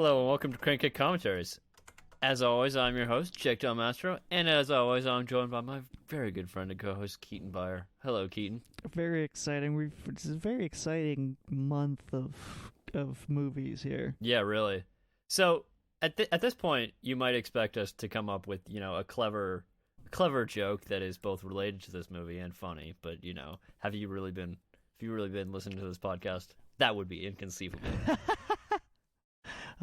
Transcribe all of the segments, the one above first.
Hello and welcome to Crank Commentaries. As always, I'm your host, Jake Del Mastro, and as always, I'm joined by my very good friend and co-host, Keaton Byer. Hello, Keaton. Very exciting. It's a very exciting month of movies here. Yeah, really. So, at this point, you might expect us to come up with, a clever joke that is both related to this movie and funny, but, have you really been listening to this podcast? That would be inconceivable.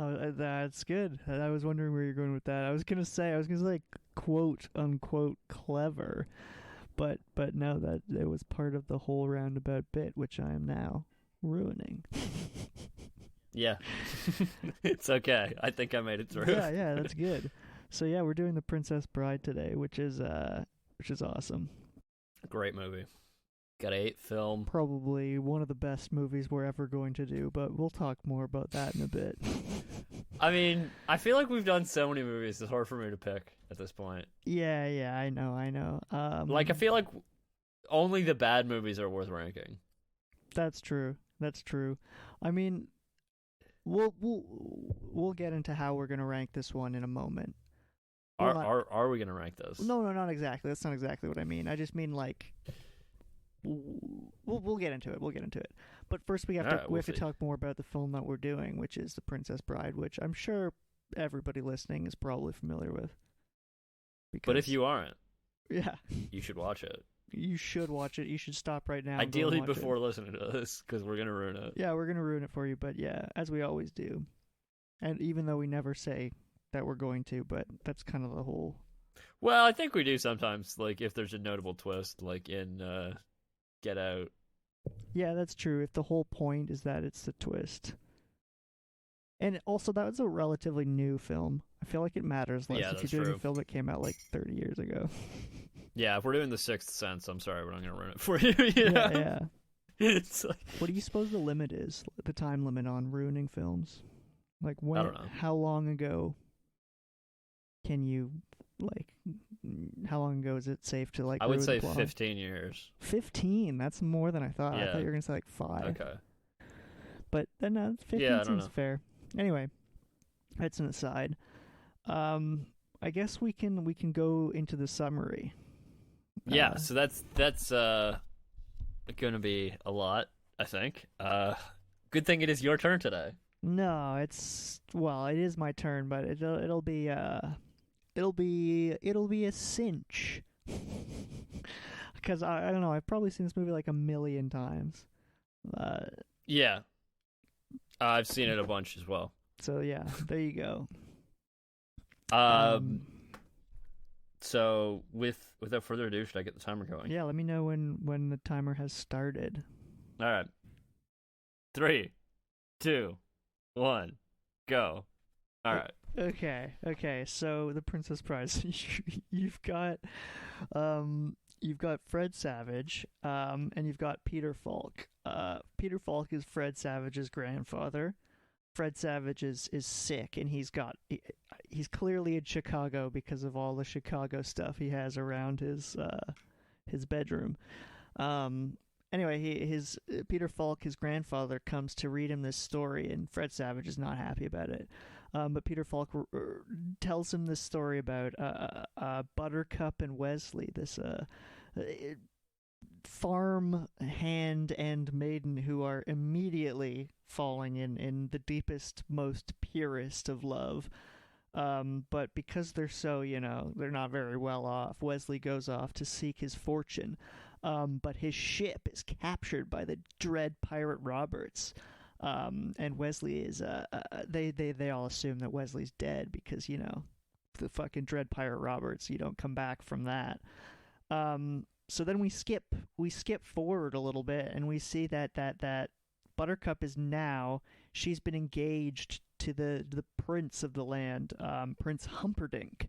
Oh, that's good. I was wondering where you're going with that. I was gonna say quote unquote clever, but no, that it was part of the whole roundabout bit, which I am now ruining. Yeah, it's okay. I think I made it through. Yeah, that's good. So yeah, we're doing The Princess Bride today, which is awesome. Great movie. Got 8 film. Probably one of the best movies we're ever going to do, but we'll talk more about that in a bit. I mean, I feel like we've done so many movies, it's hard for me to pick at this point. Yeah, I know. I feel like only the bad movies are worth ranking. That's true. I mean, we'll get into how we're gonna rank this one in a moment. Are we gonna rank this? No, not exactly. That's not exactly what I mean. I just mean like we'll get into it. But first we have to talk more about the film that we're doing, which is The Princess Bride, which I'm sure everybody listening is probably familiar with. But if you aren't, yeah, you should watch it. You should watch it. You should stop right now. Ideally before listening to this, because we're gonna ruin it. Yeah, we're gonna ruin it for you. But yeah, as we always do, and even though we never say that we're going to, but that's kind of the whole. Well, I think we do sometimes. Like if there's a notable twist, like in Get Out. Yeah, that's true. If the whole point is that it's the twist. And also, that was a relatively new film. I feel like it matters less if you're doing a film that came out like 30 years ago. Yeah, if we're doing The Sixth Sense, I'm sorry, we're not going to ruin it for you. Yeah. It's like... What do you suppose the limit is? The time limit on ruining films? Like when? I don't know. How long ago can you how long ago is it safe to I would say 15 years. 15? That's more than I thought. Yeah. I thought you were going to say like 5. Okay. But then 15 seems fair. Anyway, that's an aside. I guess we can go into the summary. Yeah, so that's going to be a lot, I think. Good thing it is your turn today. No, it is my turn, but it'll be a cinch. Because I don't know, I've probably seen this movie like a million times. Yeah. I've seen it a bunch as well. So yeah, there you go. So without further ado, should I get the timer going? Yeah, let me know when the timer has started. All right. 3, 2, 1, go. All right. Okay. So The Princess Bride. You've got Fred Savage, and you've got Peter Falk. Peter Falk is Fred Savage's grandfather. Fred Savage is sick, and he's clearly in Chicago because of all the Chicago stuff he has around his bedroom. Anyway, Peter Falk, his grandfather, comes to read him this story, and Fred Savage is not happy about it. But Peter Falk tells him this story about Buttercup and Wesley, this farm hand and maiden who are immediately falling in the deepest, most purest of love. But because they're so, they're not very well off, Wesley goes off to seek his fortune. But his ship is captured by the dread pirate Roberts. And Wesley is, they all assume that Wesley's dead because, the fucking dread pirate Roberts, you don't come back from that. So then we skip forward a little bit and we see that Buttercup is now, she's been engaged to the prince of the land, Prince Humperdinck.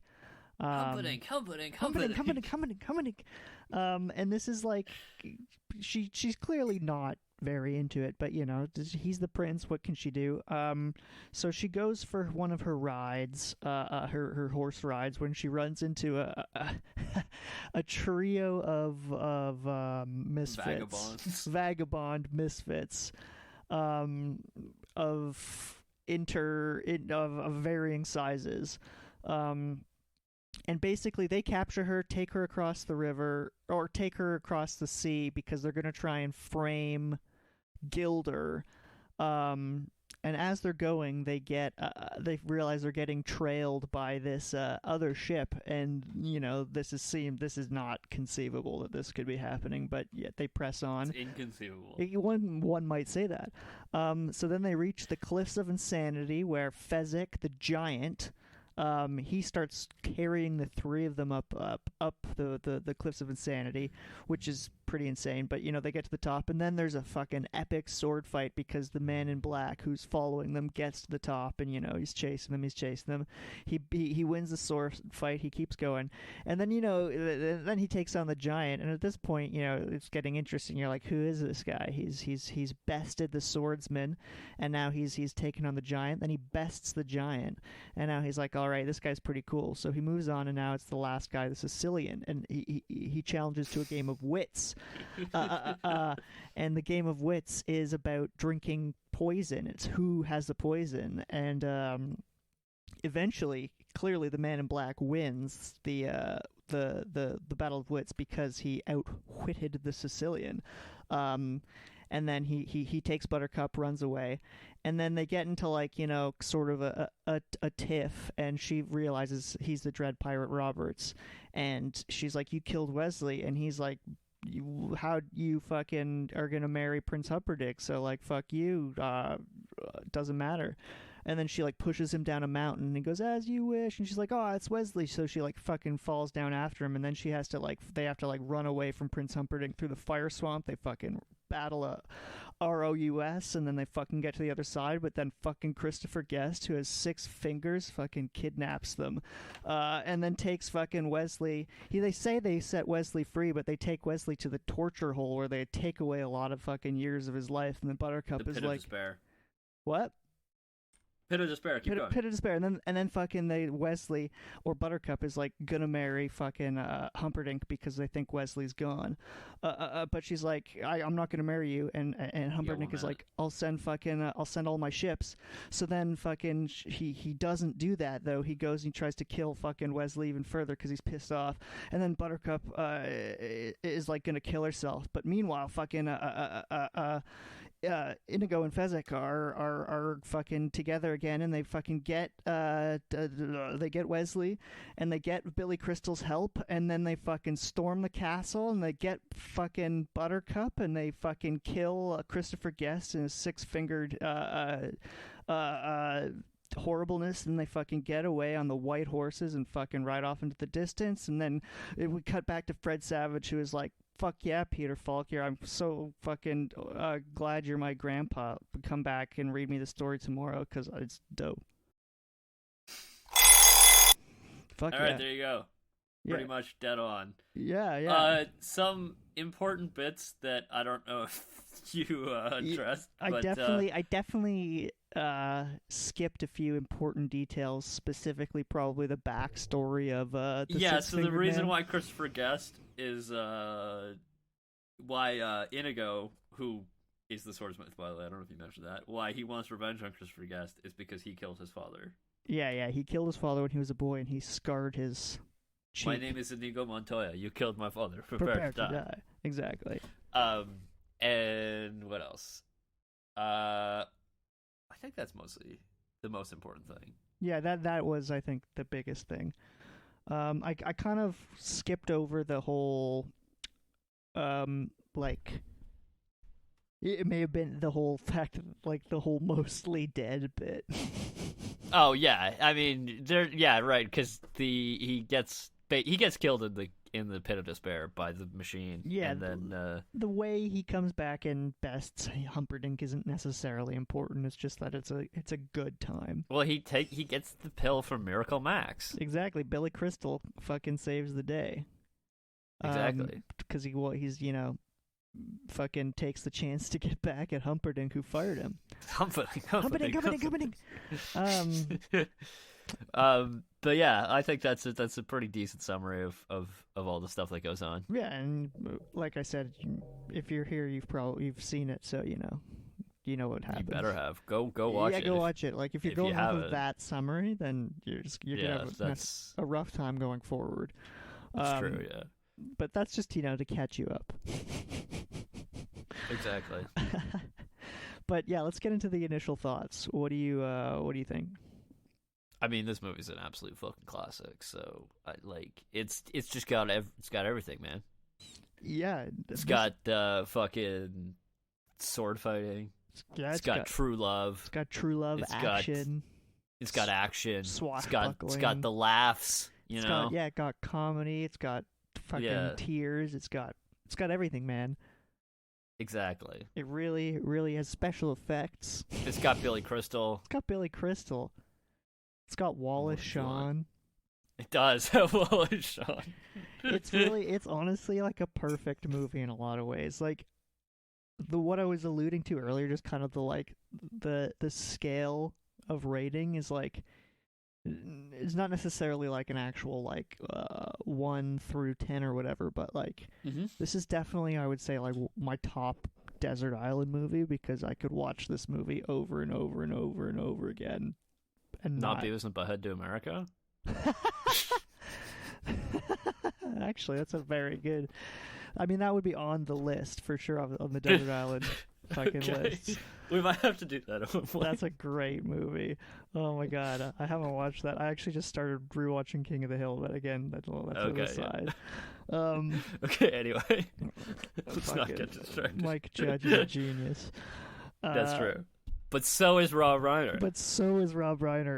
Humperdinck. And this is like, she's clearly not very into it, but he's the prince. What can she do? So she goes for one of her rides, her horse rides, when she runs into a trio of misfits, vagabond misfits, of of varying sizes. And basically they capture her, take her across the river, or take her across the sea, because they're going to try and frame Gilder. And as they're going, they realize they're getting trailed by this other ship, and this is not conceivable that this could be happening, but yet they press on. It's inconceivable. One might say that. So then they reach the Cliffs of Insanity, where Fezzik the giant, he starts carrying the three of them up the Cliffs of Insanity, which is pretty insane. But they get to the top, and then there's a fucking epic sword fight, because the man in black who's following them gets to the top, and he's chasing them. He wins the sword fight. He keeps going, and then then he takes on the giant. And at this point, it's getting interesting. You're like, who is this guy? He's bested the swordsman, and now he's taken on the giant. Then he bests the giant, and now he's like, all right, this guy's pretty cool. So he moves on, and now it's the last guy, the Sicilian, and he challenges to a game of wits. And the game of wits is about drinking poison. It's who has the poison, and eventually, clearly, the man in black wins the battle of wits, because he outwitted the Sicilian. And then he takes Buttercup, runs away, and then they get into sort of a tiff, and she realizes he's the Dread Pirate Roberts, and she's like, you killed Wesley, and he's like, how you fucking are gonna marry Prince Humperdinck, so fuck you, doesn't matter. And then she pushes him down a mountain, and he goes, as you wish, and she's like, oh, it's Wesley. So she fucking falls down after him, and then she has to they have to run away from Prince Humperdinck through the fire swamp. They fucking battle a ROUS, and then they fucking get to the other side, but then fucking Christopher Guest, who has 6 fingers, fucking kidnaps them, and then takes fucking Wesley. They say they set Wesley free, but they take Wesley to the torture hole, where they take away a lot of fucking years of his life, and then Buttercup the is pit of despair. What? Pit of despair. Keep going. Pit of despair, and then fucking Wesley or Buttercup is gonna marry fucking Humperdinck, because they think Wesley's gone. But she's like, I'm not gonna marry you, and Humperdinck is like, I'll send all my ships. So then fucking he doesn't do that, though. He goes and he tries to kill fucking Wesley even further, because he's pissed off. And then Buttercup is gonna kill herself. But meanwhile, fucking Inigo and Fezzik are fucking together again, and they fucking get they get Wesley, and they get Billy Crystal's help, and then they fucking storm the castle, and they get fucking Buttercup, and they fucking kill Christopher Guest and his 6-fingered horribleness, and they fucking get away on the white horses and fucking ride off into the distance. And then we cut back to Fred Savage, who is like, fuck yeah, Peter Falk, I'm so fucking glad you're my grandpa. Come back and read me the story tomorrow, because it's dope. Fuck all right, there you go. Pretty much dead on. Yeah. Some important bits that I don't know if you addressed. I definitely skipped a few important details, specifically probably the backstory of the so the reason man. why Christopher Guest is why Inigo, who is the swordsmith, by the way, I don't know if you mentioned that, why he wants revenge on Christopher Guest is because he killed his father. Yeah, he killed his father when he was a boy, and he scarred his cheek. My name is Inigo Montoya. You killed my father. Prepare to die. Exactly. And what else? I think that's mostly the most important thing. Yeah, that was, I think, the biggest thing. I kind of skipped over the whole, it may have been the whole fact of, the whole mostly dead bit. Oh yeah, I mean, right, because he gets killed in the pit of despair by the machine. Yeah, and then the way he comes back and bests Humperdinck isn't necessarily important. It's just that it's a good time. Well, he gets the pill from Miracle Max. Exactly, Billy Crystal fucking saves the day. Exactly, because he's fucking takes the chance to get back at Humperdinck, who fired him. Humperdinck. But yeah, I think that's a pretty decent summary of all the stuff that goes on. Yeah, and like I said, if you're here, you've seen it, so you know what happens. You better have. Go watch it. Yeah, go watch it. Like if you're if you going off of haven't. that summary, then you're Yeah, gonna have that's a rough time going forward. true. Yeah, But that's just to catch you up. exactly. But yeah, let's get into the initial thoughts. What do you think? I mean, this movie's an absolute fucking classic. So, it's just got it's got everything, man. Yeah, It's got fucking sword fighting. Yeah, It's got true love. It's got true love, It's got action. It's got action. Swashbuckling. It's got the laughs. You know. It got comedy. It's got fucking tears. It's got everything, man. Exactly. It really has special effects. It's got Billy Crystal. It's got Billy Crystal. It's got Wallace Shawn. It does have Wallace Shawn. It's honestly like a perfect movie in a lot of ways. Like what I was alluding to earlier, just kind of the scale of rating is like, it's not necessarily like an actual 1 through 10 or whatever, but this is definitely, I would say, like my top desert island movie, because I could watch this movie over and over and over and over again and not Beavis and Butthead Do America. Actually, that's a very good. I mean, that would be on the list for sure on the desert island fucking list. We might have to do that at one point. That's a great movie. Oh my god, I haven't watched that. I actually just started rewatching King of the Hill, but again, that's okay, an aside. Yeah. Okay, anyway, let's not get distracted. Mike Judge is a genius. That's true. But so is Rob Reiner.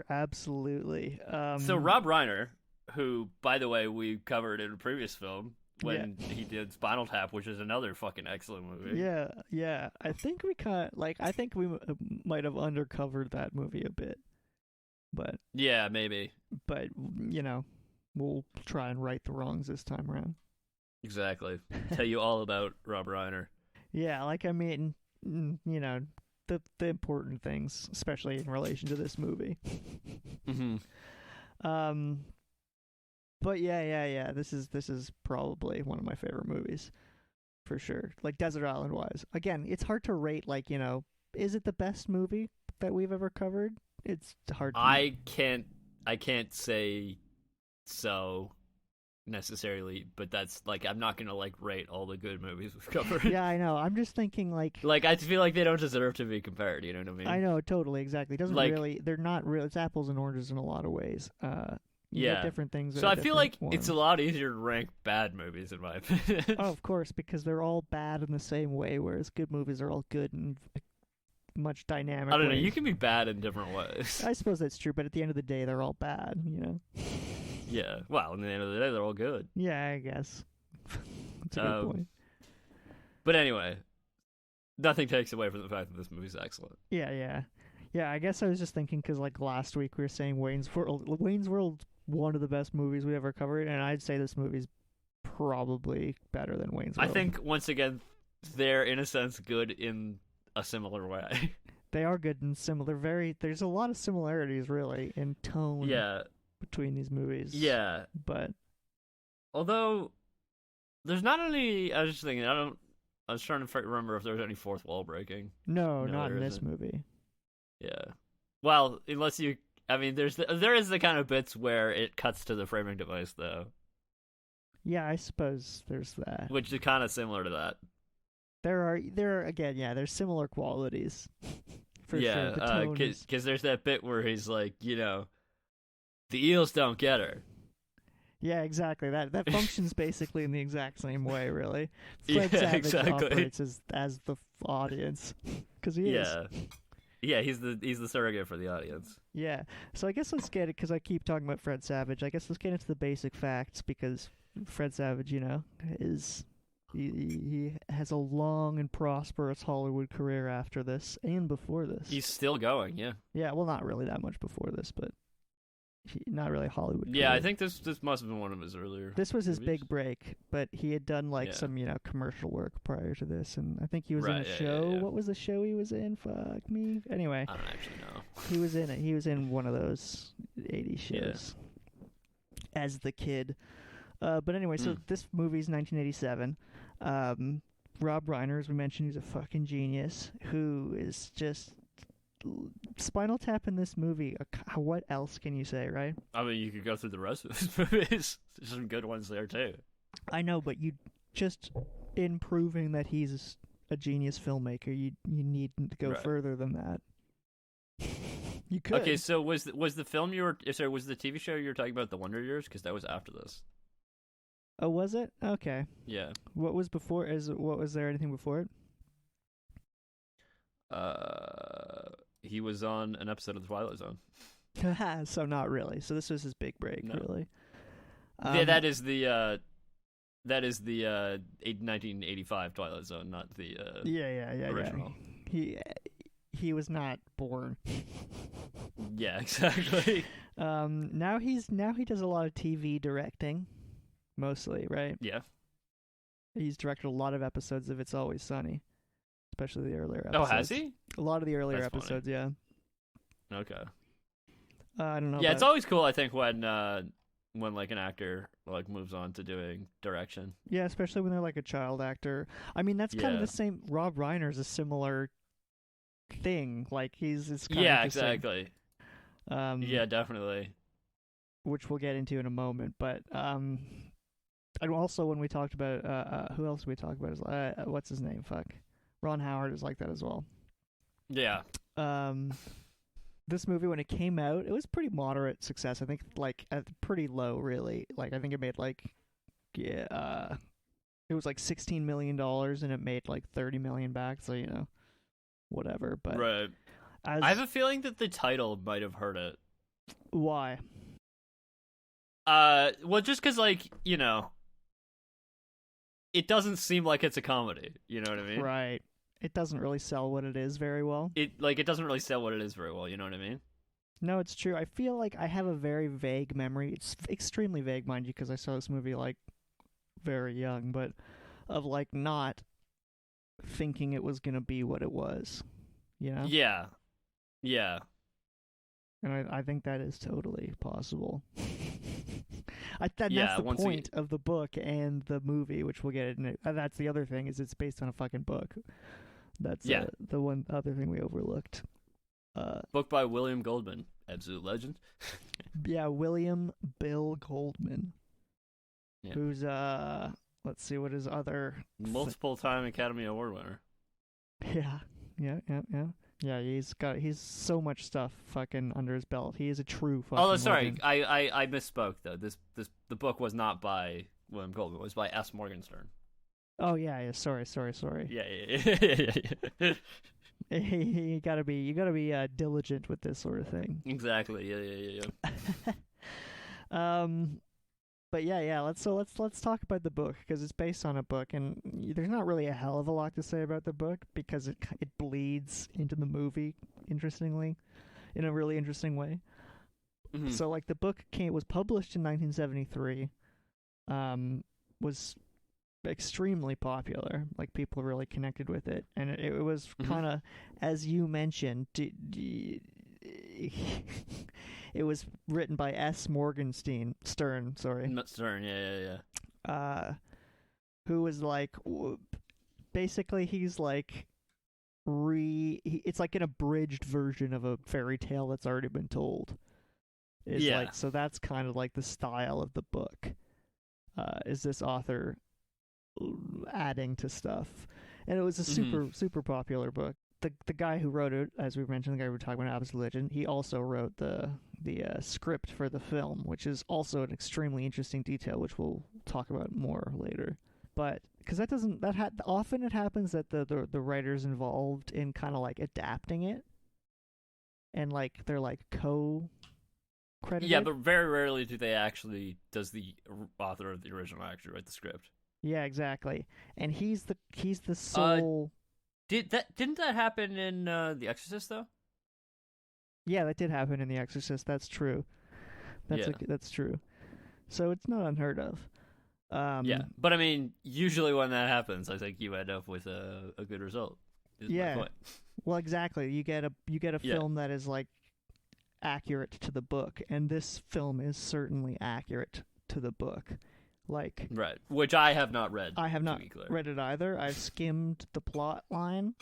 Absolutely. So Rob Reiner, who, by the way, we covered in a previous film when he did Spinal Tap, which is another fucking excellent movie. Yeah. I think we might have undercovered that movie a bit, but yeah, maybe. But we'll try and right the wrongs this time around. Exactly. Tell you all about Rob Reiner. Yeah, I mean, the important things, especially in relation to this movie. Mm-hmm. But yeah. This is probably one of my favorite movies, for sure. Like Desert Island wise, again, it's hard to rate. Is it the best movie that we've ever covered? It's hard. I can't say so necessarily, but that's I'm not gonna rate all the good movies we've covered. Yeah, I know. I'm just thinking I feel like they don't deserve to be compared. You know what I mean? I know, totally, exactly. It doesn't really. They're not real. It's apples and oranges in a lot of ways. You get different things. So I feel like it's a lot easier to rank bad movies, in my opinion. Oh, of course, because they're all bad in the same way, whereas good movies are all good in much dynamic. I don't know. ways. You can be bad in different ways. I suppose that's true, but at the end of the day, they're all bad. Yeah. Well, at the end of the day, they're all good. Yeah, I guess. That's a good point. But anyway, nothing takes away from the fact that this movie's excellent. Yeah. I guess I was just thinking because last week we were saying Wayne's World. Wayne's World, one of the best movies we ever covered, and I'd say this movie's probably better than Wayne's World. I think once again, they're in a sense good in a similar way. They are good and similar. There's a lot of similarities really in tone. Yeah. Between these movies. Yeah. But although there's not any, I was just thinking, I was trying to remember if there was any fourth wall breaking. No, not in this movie. Yeah. Well, unless you, I mean, there is the kind of bits where it cuts to the framing device, though. Yeah, I suppose there's that. Which is kind of similar to that. There are again, yeah, there's similar qualities. For sure. Yeah, because there's that bit where he's like, the eels don't get her. Yeah, exactly. That functions basically in the exact same way, really. Fred Savage operates as the audience, because he is. Yeah, he's the surrogate for the audience. Yeah, so I guess let's get it, because I keep talking about Fred Savage. I guess let's get into the basic facts, because Fred Savage, is he has a long and prosperous Hollywood career after this and before this. He's still going, yeah. Yeah, well, not really that much before this, but not really Hollywood. Yeah, career. I think this must have been one of his earlier. This was his movies. big break, but he had done some commercial work prior to this, and I think he was in a show. Yeah. What was the show he was in? Fuck me. Anyway, I don't actually know. He was in it. He was in one of those 80s shows as the kid. But anyway, so this movie's 1987. Rob Reiner, as we mentioned, he's a fucking genius who is just Spinal Tap in this movie. What else can you say, right? I mean, you could go through the rest of his movies. There's some good ones there too. I know, but you just in proving that he's a genius filmmaker, you needn't go further than that. You could. Okay, so was the film you were sorry, was the TV show you were talking about The Wonder Years? Because that was after this. Oh, was it? Okay. Yeah. What was before? What was there anything before it? He was on an episode of The Twilight Zone. So not really. So this was his big break, really. Yeah, that is the 1985 Twilight Zone, not the original. Yeah. He was not born. Yeah, exactly. Now he does a lot of TV directing, mostly, right? Yeah. He's directed a lot of episodes of It's Always Sunny, especially the earlier episodes. Oh, has he? A lot of the earlier episodes, yeah. Okay. I don't know. Yeah, it's always cool, I think, when like an actor like moves on to doing direction. Yeah, especially when they're like a child actor. I mean, that's kind of the same. Rob Reiner's a similar thing. Like it's kind of exactly. Yeah, definitely. Which we'll get into in a moment, but and also when we talked about who else we talked about is what's his name? Ron Howard is like that as well. Yeah. This movie, when it came out, it was pretty moderate success. I think like pretty low, really. Like I think it made it was like $16 million and it made like 30 million back. So whatever. But right. I have a feeling that the title might have hurt it. Why? Well, just because it doesn't seem like it's a comedy. You know what I mean? Right. It doesn't really sell what it is very well. It doesn't really sell what it is very well. You know what I mean? No, it's true. I feel like I have a very vague memory. It's extremely vague, mind you, because I saw this movie like very young, but of like not thinking it was gonna be what it was. Yeah. Yeah. And I think that is totally possible. That's the point of the book and the movie, which we'll get into. That's the other thing, is it's based on a fucking book. That's the one other thing we overlooked. Book by William Goldman, absolute legend. Yeah, William Bill Goldman. Yeah. Who's let's see what his other multiple-time Academy Award winner. Yeah. Yeah, he's so much stuff fucking under his belt. He is a true fucking Oh, sorry. legend. I misspoke though. The book was not by William Goldman. It was by S. Morgenstern. Oh yeah. Sorry. Yeah. You gotta be diligent with this sort of thing. Exactly. Yeah. But yeah. Let's talk about the book, because it's based on a book, and there's not really a hell of a lot to say about the book because it bleeds into the movie, interestingly, in a really interesting way. Mm-hmm. So like the book was published in 1973, was extremely popular. Like people really connected with it, and it was kind of, as you mentioned, it was written by S. Morgenstern. Stern, yeah. Who was like, basically he's like it's like an abridged version of a fairy tale that's already been told. So that's kind of like the style of the book. Is this author adding to stuff, and it was a super popular book. The guy who wrote it, as we mentioned, the guy we were talking about, Absolute Legend, he also wrote the script for the film, which is also an extremely interesting detail, which we'll talk about more later. But because often it happens that the writers involved in kind of like adapting it, and like they're like co-credited. Yeah, but very rarely does the author of the original actually write the script. Yeah, exactly. And he's the sole. Didn't that happen in The Exorcist though? Yeah, that did happen in The Exorcist. That's true. That's true. So it's not unheard of. Yeah, but I mean, usually when that happens, I think you end up with a good result. Yeah. My point. Well, exactly. You get a film that is like accurate to the book, and this film is certainly accurate to the book. Like, Right. Which I have not read. I have to not be clear. read it either. I've skimmed the plot line,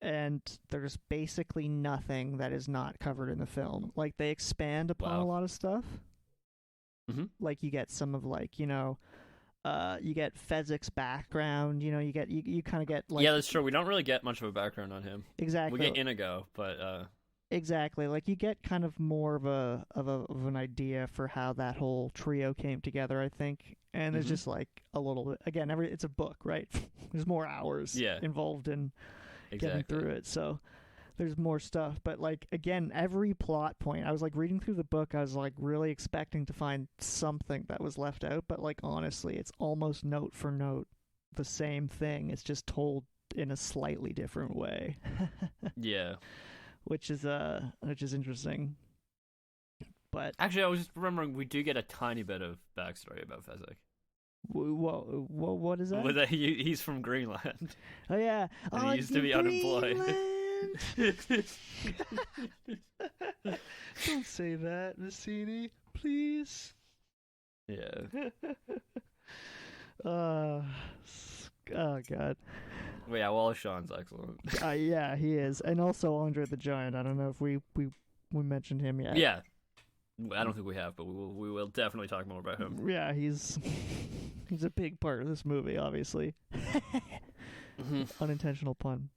and there's basically nothing that is not covered in the film. Like, they expand upon Wow. a lot of stuff. Mhm. Like, you get some of, like, you get Fezzik's background. You kind of get, like, Yeah, that's true. We don't really get much of a background on him. exactly. We get Inigo, but Exactly. Like, you get kind of more of an idea for how that whole trio came together, I think. And there's Mhm. just like a little bit, again, it's a book, right? There's more hours Yeah. involved in getting exactly. through it. So there's more stuff, but like, again, every plot point, I was like reading through the book, I was like really expecting to find something that was left out, but like, honestly, it's almost note for note the same thing. It's just told in a slightly different way. Yeah. which is interesting. But Actually, I was just remembering we do get a tiny bit of backstory about Fezzik. what is that? With he's from Greenland. Oh yeah, And he used to be unemployed. Don't say that, Massini, please. Yeah. Oh god. Well, yeah, Wallace Shawn's excellent. Yeah, he is, and also Andre the Giant. I don't know if we mentioned him yet. Yeah. I don't think we have, but we will definitely talk more about him. Yeah, he's a big part of this movie, obviously. Unintentional pun.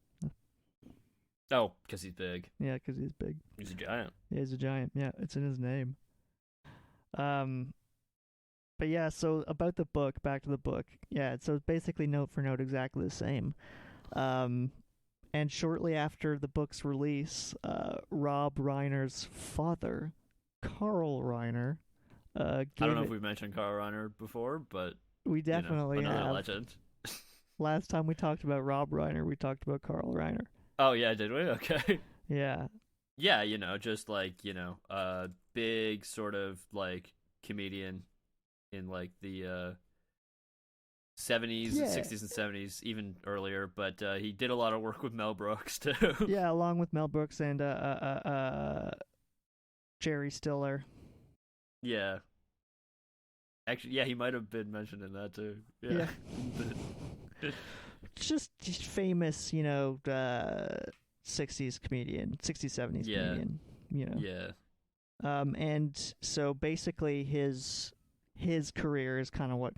Oh, because he's big. Yeah, because he's big. He's a giant. Yeah, he's a giant. Yeah, it's in his name. But yeah, so about the book, back to the book. Yeah, so it's basically note for note exactly the same. And shortly after the book's release, Rob Reiner's father, Carl Reiner, I don't know if we've mentioned Carl Reiner before, but we definitely another have. legend. Last time we talked about Rob Reiner, we talked about Carl Reiner. Oh yeah, did we? Okay. Yeah. Yeah, just like a big sort of like comedian in like the 70s, Yeah. 60s, and 70s, even earlier. But he did a lot of work with Mel Brooks too. Yeah, along with Mel Brooks and Jerry Stiller. Yeah. Actually, yeah, he might have been mentioned in that too. Yeah. just famous, 60s comedian, 60s, 70s Yeah. comedian, Yeah. And so basically his career is kind of what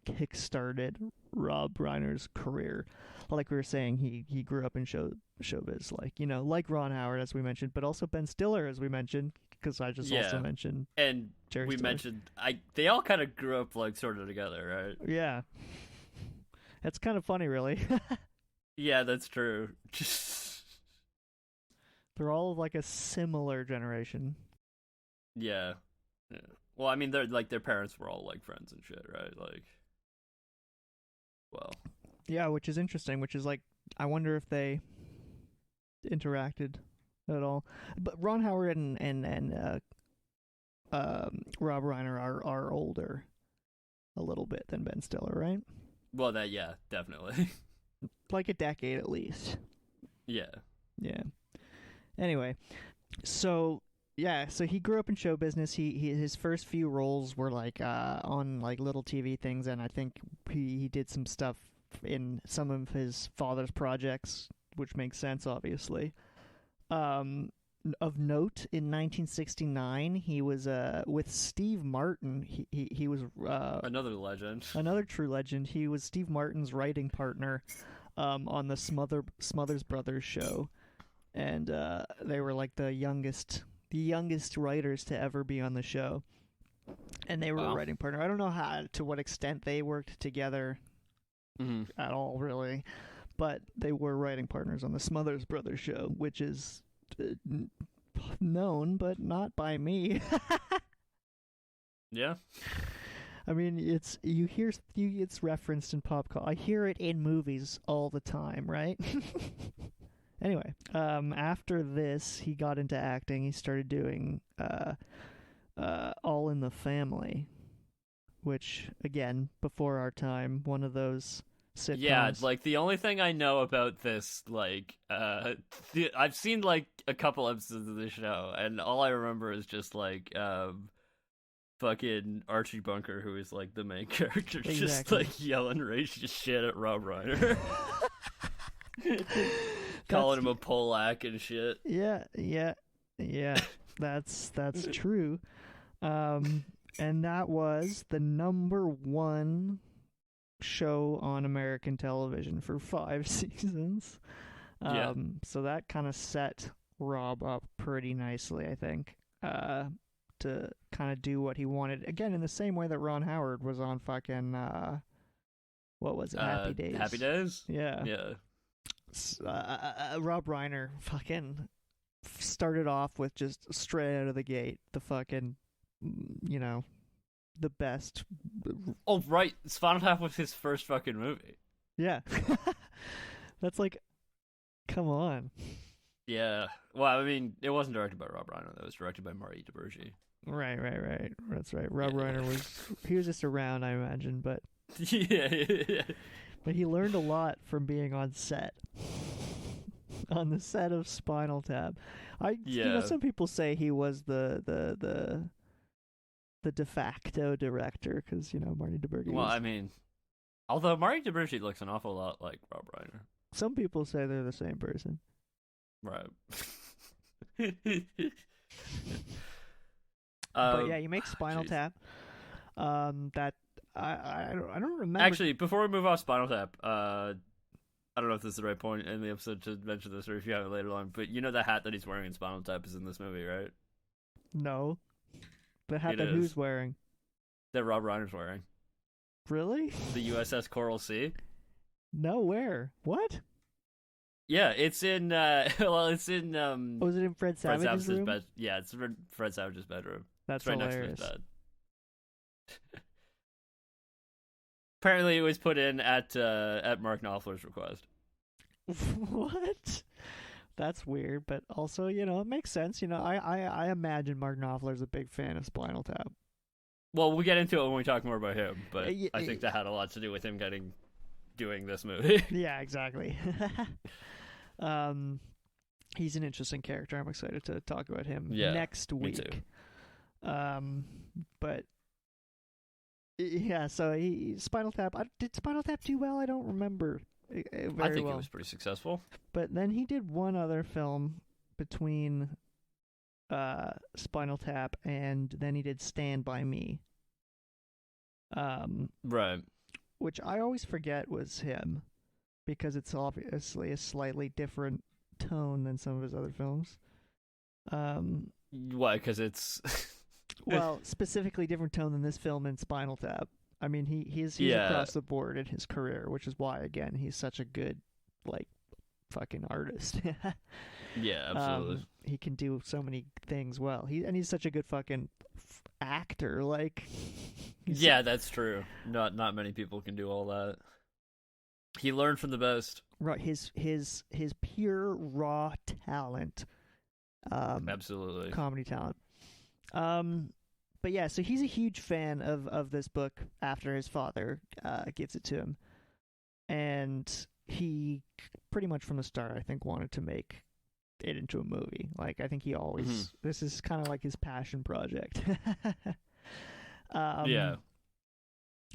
kick-started Rob Reiner's career. Like we were saying, he grew up in showbiz, like Ron Howard, as we mentioned, but also Ben Stiller, as we mentioned, because I just also mentioned And Jerry we Stiller. mentioned they all kind of grew up like sort of together, right? Yeah. It's kind of funny, really. Yeah, that's true. They're all like a similar generation. Yeah. Well, I mean, their parents were all like friends and shit, right? Like, well, Yeah, which is interesting. Which is like, I wonder if they interacted at all. But Ron Howard and Rob Reiner are older a little bit than Ben Stiller, right? well, yeah, definitely. Like a decade at least. Yeah. Yeah. Anyway, so he grew up in show business. His first few roles were like on like little TV things, and I think he did some stuff in some of his father's projects, which makes sense, obviously. Of note, in 1969, he was with Steve Martin. He was Another legend. another true legend. He was Steve Martin's writing partner on the Smothers Brothers show, and they were like the youngest writers to ever be on the show, and they were a writing partner. I don't know to what extent they worked together at all, really, but they were writing partners on the Smothers Brothers show, which is known, but not by me. Yeah. I mean, it's referenced in pop culture. I hear it in movies all the time, right? Anyway, after this, he got into acting. He started doing All in the Family, which, again, before our time, one of those sitcoms. Yeah, like the only thing I know about this, like, I've seen like a couple episodes of the show, and all I remember is just like fucking Archie Bunker, who is like the main character, just Exactly. like yelling racist shit at Rob Reiner, calling That's- him a Polak and shit. Yeah. That's true. And that was the #1 show on American television for 5 seasons. Yeah. So that kind of set Rob up pretty nicely, I think, to kind of do what he wanted. Again, in the same way that Ron Howard was on fucking, what was it, Happy Days? Happy Days? Yeah. Yeah. Rob Reiner fucking started off with just straight out of the gate the fucking, the best. Oh, right. Spinal Tap was his first fucking movie. Yeah. That's like, come on. Yeah. Well, I mean, it wasn't directed by Rob Reiner. It was directed by Marty DiBergi. Right. That's right. Rob Reiner he was just around, I imagine, but Yeah. but he learned a lot from being on set. On the set of Spinal Tap. Some people say he was the de facto director because, Marty DiBergi. Well, I mean, although Marty DiBergi looks an awful lot like Rob Reiner. Some people say they're the same person. Right. But yeah, you make Spinal Tap. That I don't remember. Actually, before we move off Spinal Tap, I don't know if this is the right point in the episode to mention this, or if you have it later on. But you know the hat that he's wearing in Spinal Tap is in this movie, right? No, the hat It that is. who's wearing? That Rob Reiner's wearing. Really? The USS Coral Sea. No, where? What? Yeah, it's in. It's in. Was it in Fred Savage's room? bed. Yeah, it's in Fred Savage's bedroom. That's It's right hilarious. next to his bed. Apparently, it was put in at Mark Knopfler's request. What? That's weird, but also, it makes sense. I imagine Mark Knopfler's a big fan of Spinal Tap. Well, we'll get into it when we talk more about him, but I think that had a lot to do with him doing this movie. Yeah, exactly. He's an interesting character. I'm excited to talk about him next week. Me too. But yeah, so Spinal Tap. Did Spinal Tap do well? I don't remember. I think it was pretty successful. But then he did one other film between Spinal Tap and then he did Stand By Me. Right. Which I always forget was him because it's obviously a slightly different tone than some of his other films. Why? Because it's well, specifically different tone than this film and Spinal Tap. I mean, he's across the board in his career, which is why, again, he's such a good, fucking artist. Yeah, absolutely. He can do so many things well. He's such a good fucking actor. Yeah, that's true. Not many people can do all that. He learned from the best. Right, his pure raw talent. Absolutely. Comedy talent. But yeah, so he's a huge fan of this book after his father gives it to him. And he pretty much from the start, I think, wanted to make it into a movie. I think he always this is kind of like his passion project. Yeah.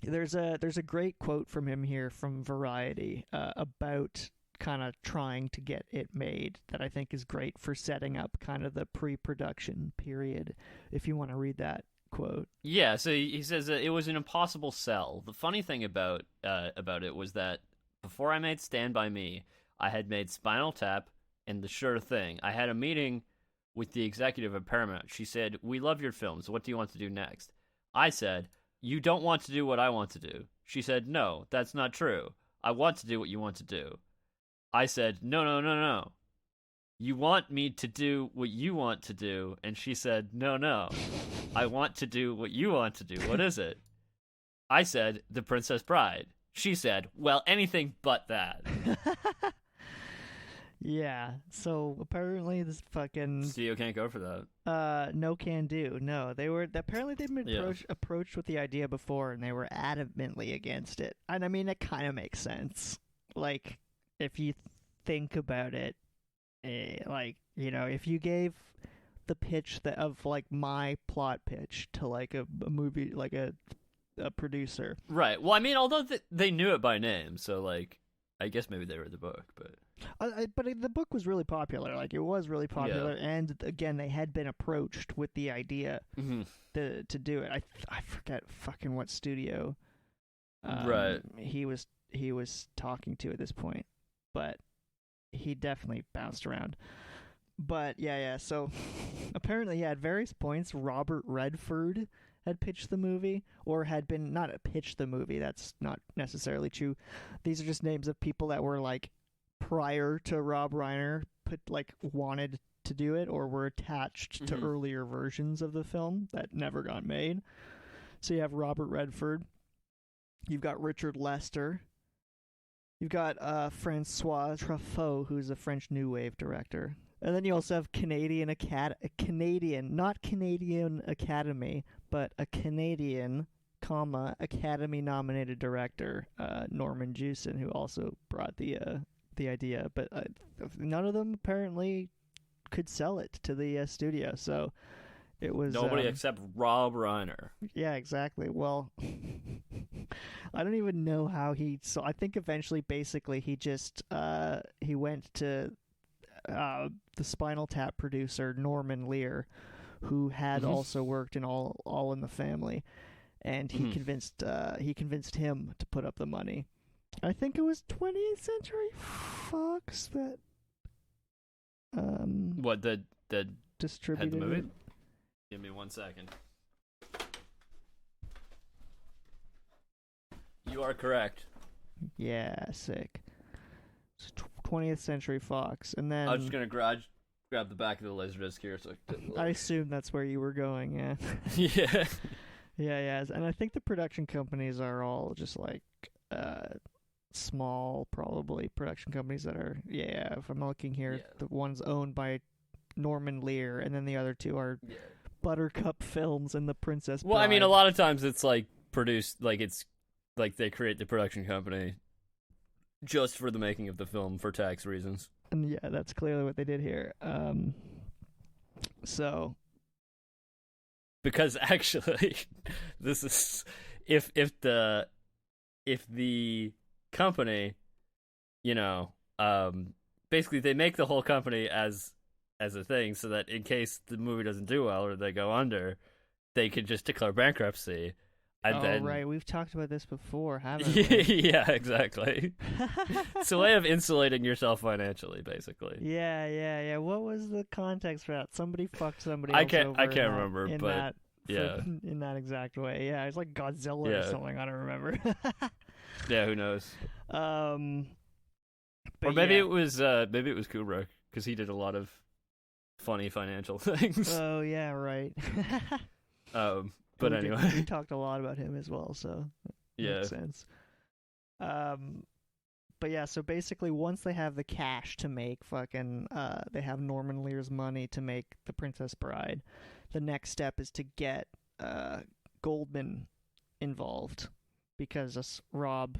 There's a great quote from him here from Variety about kind of trying to get it made that I think is great for setting up kind of the pre-production period. If you want to read that quote. Yeah, so he says that it was an impossible sell. The funny thing about it was that before I made Stand By Me, I had made Spinal Tap and The Sure Thing. I had a meeting with the executive at Paramount. She said, "We love your films. What do you want to do next?" I said, "You don't want to do what I want to do." She said, "No, that's not true. I want to do what you want to do." I said, No. You want me to do what you want to do." And she said, No. I want to do what you want to do. What is it? I said, The Princess Bride. She said, "Well, anything but that." Yeah, so apparently this fucking Studio can't go for that. no can do. No, apparently they've been approached with the idea before and they were adamantly against it. And I mean, it kind of makes sense. If you think about it, if you gave the pitch of like my plot pitch to like a movie, like a producer. Right. Well, I mean, although they knew it by name, so like, I guess maybe they read the book, but But the book was really popular. Like, it was really popular, and again, they had been approached with the idea to do it. I forget fucking what studio right. he was talking to at this point, but he definitely bounced around. But yeah. So apparently, at various points, Robert Redford had pitched the movie, or had been not pitched the movie. That's not necessarily true. These are just names of people that were like prior to Rob Reiner wanted to do it, or were attached to earlier versions of the film that never got made. So you have Robert Redford, you've got Richard Lester, you've got Francois Truffaut, who's a French New Wave director. And then you also have not Canadian Academy, but a Canadian, Academy-nominated director, Norman Jewison, who also brought the idea. But none of them apparently could sell it to the studio, so it was... Nobody except Rob Reiner. Yeah, exactly. Well, I don't even know how he... So I think eventually, basically, he just... he went to... the Spinal Tap producer Norman Lear, who had also worked in All in the Family, and he convinced him to put up the money. I think it was 20th Century Fox that distributed had the movie? it. Give me 1 second. You are correct. Yeah, sick. 20th Century Fox, and then I was just gonna grab the back of the Laserdisc here, so I assume that's where you were going. Yeah. yeah. Yeah. And I think the production companies are all just like small, probably production companies that are. Yeah. If I'm looking here, the one's owned by Norman Lear, and then the other two are Buttercup Films and The Princess Bride. Well, I mean, a lot of times it's like produced, like it's like they create the production company just for the making of the film for tax reasons. And yeah, that's clearly what they did here. So, because actually, this is if the company, basically they make the whole company as a thing, so that in case the movie doesn't do well or they go under, they can just declare bankruptcy. And then... right. We've talked about this before, haven't we? Yeah, exactly. It's a way of insulating yourself financially, basically. Yeah. What was the context for that? Somebody fucked somebody I else can't over remember, but in that exact way. Yeah, it's like Godzilla or something. I don't remember. Yeah, who knows? Or maybe it was Kubrick, because he did a lot of funny financial things. Oh yeah, right. But anyway, we talked a lot about him as well, so makes sense. But yeah, so basically, once they have the cash to make they have Norman Lear's money to make The Princess Bride. The next step is to get Goldman involved, because Rob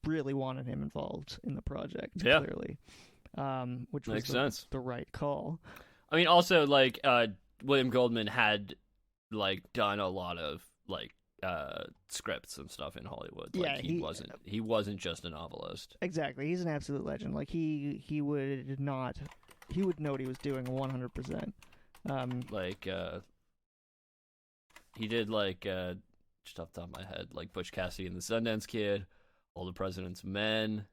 really wanted him involved in the project. Clearly, which makes was sense. The right call. I mean, also William Goldman had done a lot of scripts and stuff in Hollywood. He wasn't just a novelist. Exactly. He's an absolute legend. He would know what he was doing 100%. He did just off the top of my head, Butch Cassidy and the Sundance Kid, All the President's Men,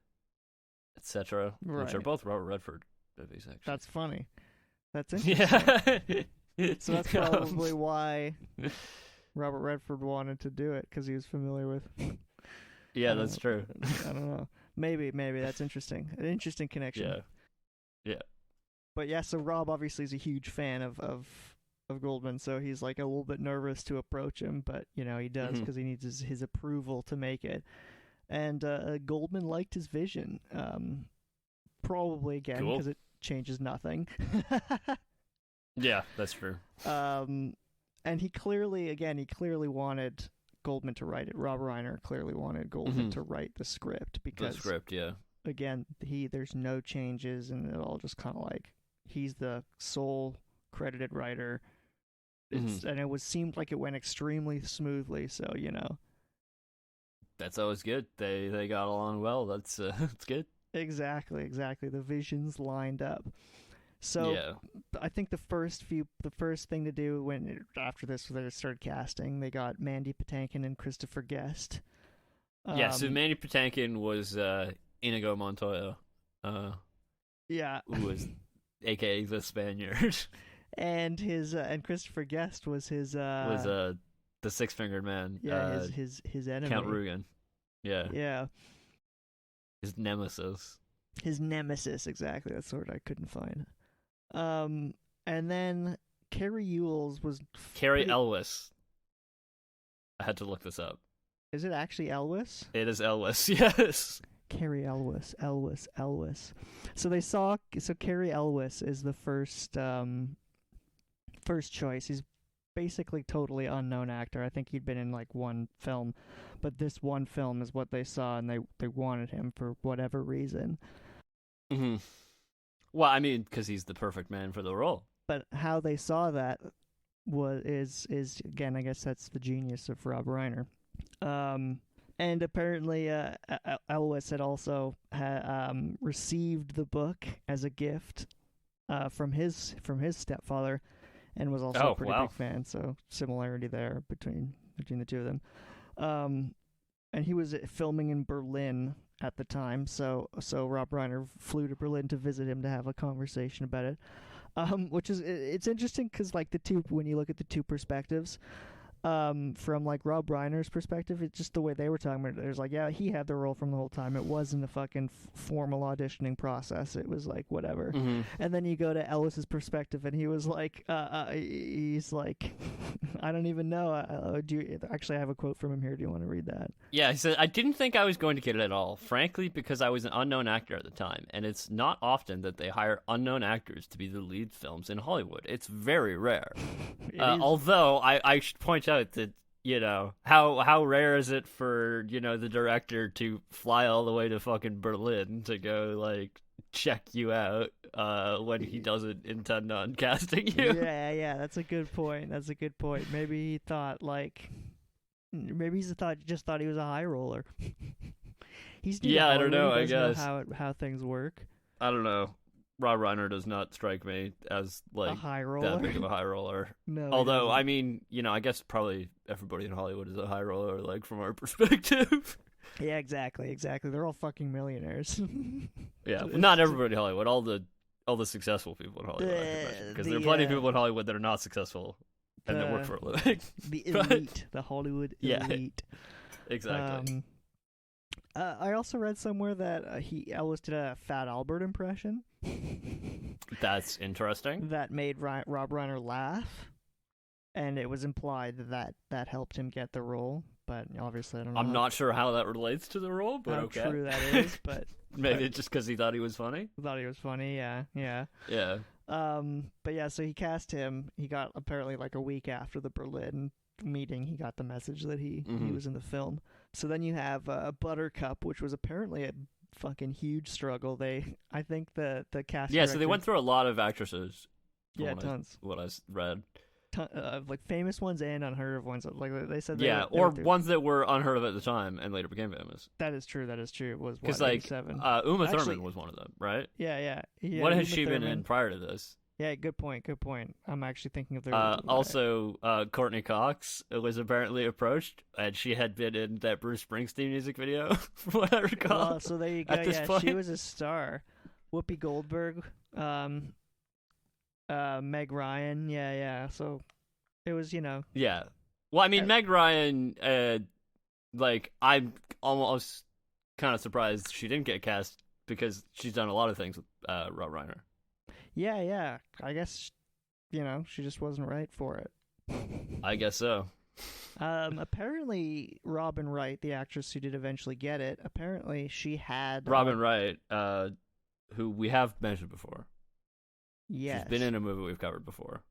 etc. Right. Which are both Robert Redford movies, actually. That's funny. That's interesting. Yeah. So that's probably why Robert Redford wanted to do it, because he was familiar with... Yeah, that's true. I don't know. Maybe that's interesting. An interesting connection. Yeah. But yeah, so Rob obviously is a huge fan of Goldman, so he's a little bit nervous to approach him, but he does, because he needs his approval to make it. And Goldman liked his vision. Probably again, because it changes nothing. Yeah, that's true. And he clearly wanted Goldman to write it. Rob Reiner clearly wanted Goldman to write the script, because again, there's no changes, and it all just kind of he's the sole credited writer. And it seemed like it went extremely smoothly. So That's always good. They got along well. That's that's good. exactly. The visions lined up. So Yeah. I think the first thing to do after this, they started casting. They got Mandy Patinkin and Christopher Guest. Yeah. So Mandy Patinkin was Inigo Montoya. Yeah. Who was AKA the Spaniard. And his and Christopher Guest was his was the Six-Fingered Man. Yeah, his enemy. Count Rugen. Yeah. Yeah. His nemesis. His nemesis, exactly. That's the word I couldn't find. And then Carrie Ewells was Carrie Elwes. I had to look this up. Is it actually Elwes? It is Elwes, yes. Carrie Elwes. So Carrie Elwes is the first choice. He's basically totally unknown actor. I think he'd been in like one film, but this one film is what they saw, and they wanted him for whatever reason. Mm-hmm. Well, I mean, because he's the perfect man for the role. But how they saw that is again, I guess that's the genius of Rob Reiner. And apparently, Elwes had also received the book as a gift from his stepfather, and was also a pretty big fan. So similarity there between the two of them. And he was filming in Berlin at the time, so Rob Reiner flew to Berlin to visit him to have a conversation about it. Which is, it's interesting because like when you look at the two perspectives, from like Rob Reiner's perspective, it's just the way they were talking about it. There's like, yeah, he had the role from the whole time. It wasn't a fucking formal auditioning process. It was like whatever. Mm-hmm. And then you go to Ellis's perspective, and he was like, he's like, I don't even know. Actually, I have a quote from him here. Do you want to read that? Yeah, he said, I didn't think I was going to get it at all, frankly, because I was an unknown actor at the time, and it's not often that they hire unknown actors to be the lead films in Hollywood. It's very rare. Although I should point out that, how rare is it for, the director to fly all the way to fucking Berlin to go, like, check you out when he doesn't intend on casting you? Yeah, that's a good point. Maybe he thought, like, just thought he was a high roller. I don't know, I guess. Know how things work. I don't know. Rob Reiner does not strike me as like a high roller. That big of a high roller. No. Although, I mean, I guess probably everybody in Hollywood is a high roller, like from our perspective. Yeah, exactly. They're all fucking millionaires. Yeah, but not everybody in Hollywood. All the successful people in Hollywood, because there are plenty of people in Hollywood that are not successful and that work for a living. The elite, the Hollywood elite. Exactly. I also read somewhere that Elwes did a Fat Albert impression. That's interesting. That made Rob Reiner laugh, and it was implied that helped him get the role. But obviously, I don't know. I'm not sure how that relates to the role, but how okay. True that is, but maybe it's just because he thought he was funny. Yeah. But yeah, so he cast him. He got apparently like a week after the Berlin meeting, he got the message that he was in the film. So then you have Buttercup, which was apparently a fucking huge struggle. I think the cast. Yeah, so they went through a lot of actresses. Yeah, tons. What I read. Like famous ones and unheard of ones. Like they said. Ones that were unheard of at the time and later became famous. That is true. It was because like Uma Thurman was one of them, right? Yeah. What had she been in prior to this? Yeah, good point. I'm actually thinking of the. Also, Courtney Cox was apparently approached, and she had been in that Bruce Springsteen music video, from what I recall. So there you go. At this point. She was a star. Whoopi Goldberg, Meg Ryan. Yeah. So it was, Yeah. Well, I mean, Meg Ryan. I'm almost kind of surprised she didn't get cast because she's done a lot of things with Rob Reiner. Yeah. I guess, she just wasn't right for it. I guess so. Apparently, Robin Wright, the actress who did eventually get it, apparently she had... Robin Wright, who we have mentioned before. Yes. She's been in a movie we've covered before.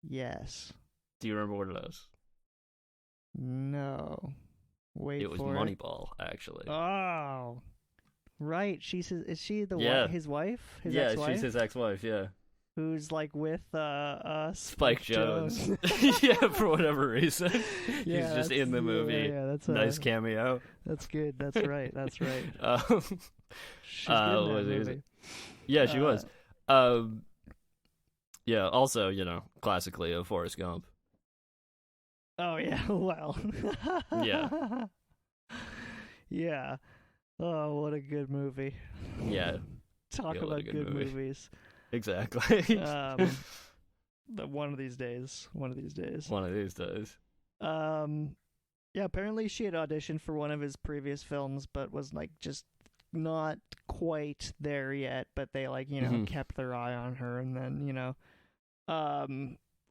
Yes. Do you remember what it is? No. It was Moneyball, actually. Oh, right. Is she his wife? His yeah, ex-wife? she's his ex-wife. Yeah. who's like with Spike Jones. Yeah, for whatever reason. He's just in the movie. Yeah, that's nice cameo. That's good. That's right. That's right. She's good in that movie. Yeah, she was. Yeah, also, classically a Forrest Gump. Oh yeah, well. Yeah. Yeah. Oh, what a good movie. Yeah. Talk about good movies. Exactly. One of these days. One of these days. Yeah, apparently she had auditioned for one of his previous films, but was like just not quite there yet. But they kept their eye on her, and then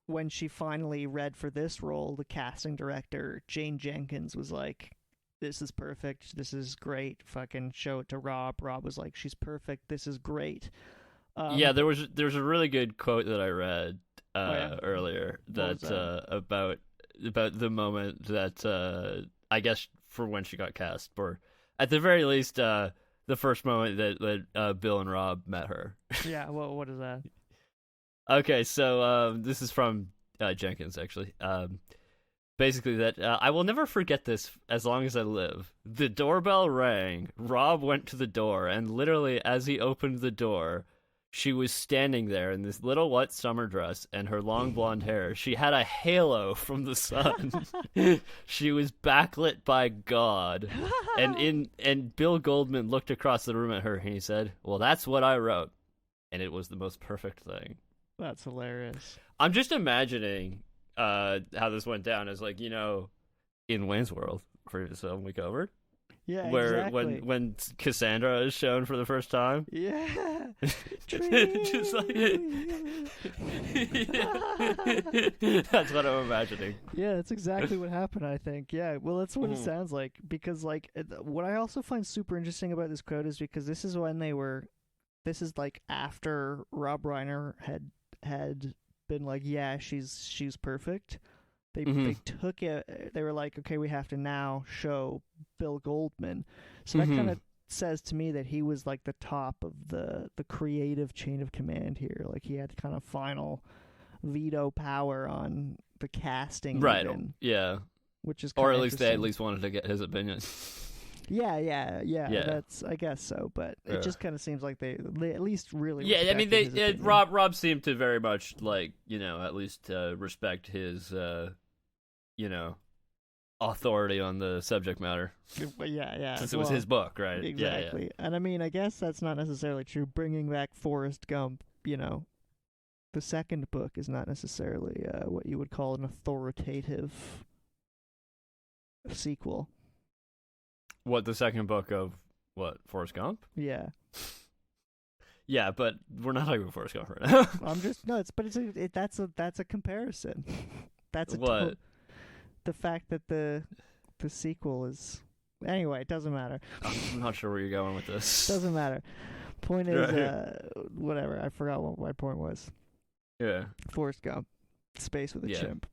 when she finally read for this role, the casting director Jane Jenkins was like, "This is perfect. This is great. Fucking show it to Rob." Rob was like, "She's perfect. This is great." Yeah, there was a really good quote that I read earlier that about the moment that I guess for when she got cast, or at the very least the first moment that Bill and Rob met her. Yeah, well, what is that? Okay, so this is from Jenkins, actually. Basically, that I will never forget this as long as I live. The doorbell rang. Rob went to the door, and literally, as he opened the door, she was standing there in this little white summer dress and her long blonde hair. She had a halo from the sun. She was backlit by God. And Bill Goldman looked across the room at her, and he said, "Well, that's what I wrote." And it was the most perfect thing. That's hilarious. I'm just imagining how this went down as in Wayne's World, for the film we covered. Yeah, where exactly. when Cassandra is shown for the first time. Yeah. Just like that's what I'm imagining. Yeah, that's exactly what happened, I think. Yeah, well, that's what it sounds like. Because what I also find super interesting about this quote is because this is after Rob Reiner had been like, yeah, she's perfect. They took it. They were like, okay, we have to now show Bill Goldman. So that kind of says to me that he was like the top of the creative chain of command here. Like he had kind of final veto power on the casting, right? Even, yeah, which is or at least they at least wanted to get his opinion. Yeah. That's, I guess so, but it just kind of seems like they at least really. Yeah, I mean, Rob seemed to very much at least respect his authority on the subject matter. Yeah. Since it was his book, right? Exactly. Yeah. And I mean, I guess that's not necessarily true. Bringing back Forrest Gump, the second book is not necessarily what you would call an authoritative sequel. What, the second book of what, Forrest Gump? Yeah. Yeah, but we're not talking about Forrest Gump right now. I'm just that's a comparison. That's what? The fact that the sequel is anyway. It doesn't matter. I'm not sure where you're going with this. Doesn't matter. Point is, whatever. I forgot what my point was. Yeah. Forrest Gump, space with a chimp.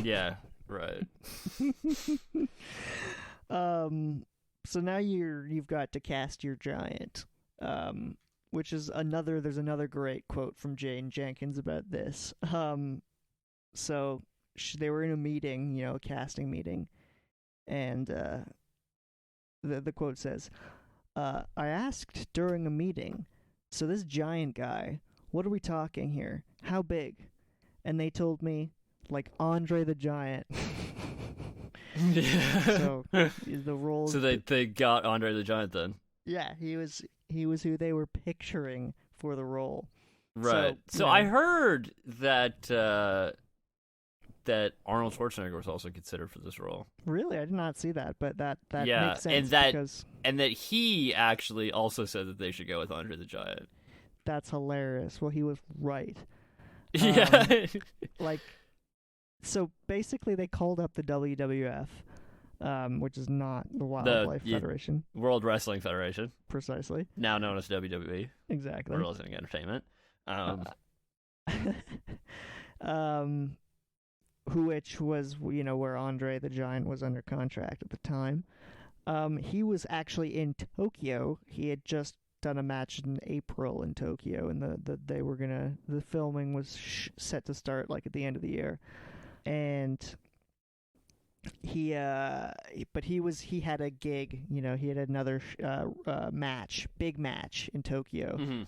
Yeah. Right. So now you've got to cast your giant, which is there's another great quote from Jane Jenkins about this. So they were in a meeting, a casting meeting, and the quote says, "I asked during a meeting, so this giant guy, what are we talking here? How big?" And they told me, like Andre the Giant. Yeah. So the role. So they got Andre the Giant then. Yeah, he was who they were picturing for the role. Right. So I heard that that Arnold Schwarzenegger was also considered for this role. Really, I did not see that, but that yeah, makes sense and that he actually also said that they should go with Andre the Giant. That's hilarious. Well, he was right. Yeah. So basically, they called up the WWF, which is not the Wildlife Federation. World Wrestling Federation. Precisely. Now known as WWE. Exactly. World Wrestling Entertainment. Which was, where Andre the Giant was under contract at the time. He was actually in Tokyo. He had just done a match in April in Tokyo, and the filming was set to start like at the end of the year, and he had a gig, he had another big match in Tokyo. Mm-hmm.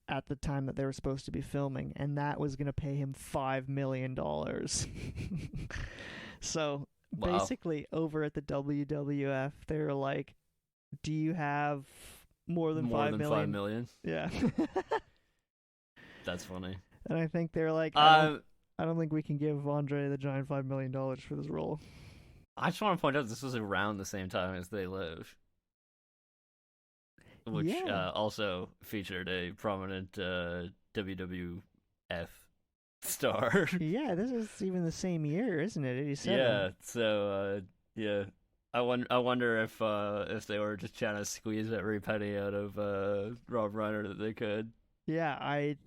At the time that they were supposed to be filming, and that was going to pay him $5 million. So Wow. basically, over at the WWF, they were like, "Do you have more than More $5 than million?" $5 million? Yeah. That's funny. And I think they're like, I don't think we can give Andre the Giant $5 million for this role. I just want to point out this was around the same time as They Live, which Yeah. also featured a prominent WWF star. Yeah, this is even the same year, isn't it? 87. Yeah, so yeah, I wonder if they were just trying to squeeze every penny out of Rob Reiner that they could. Yeah, I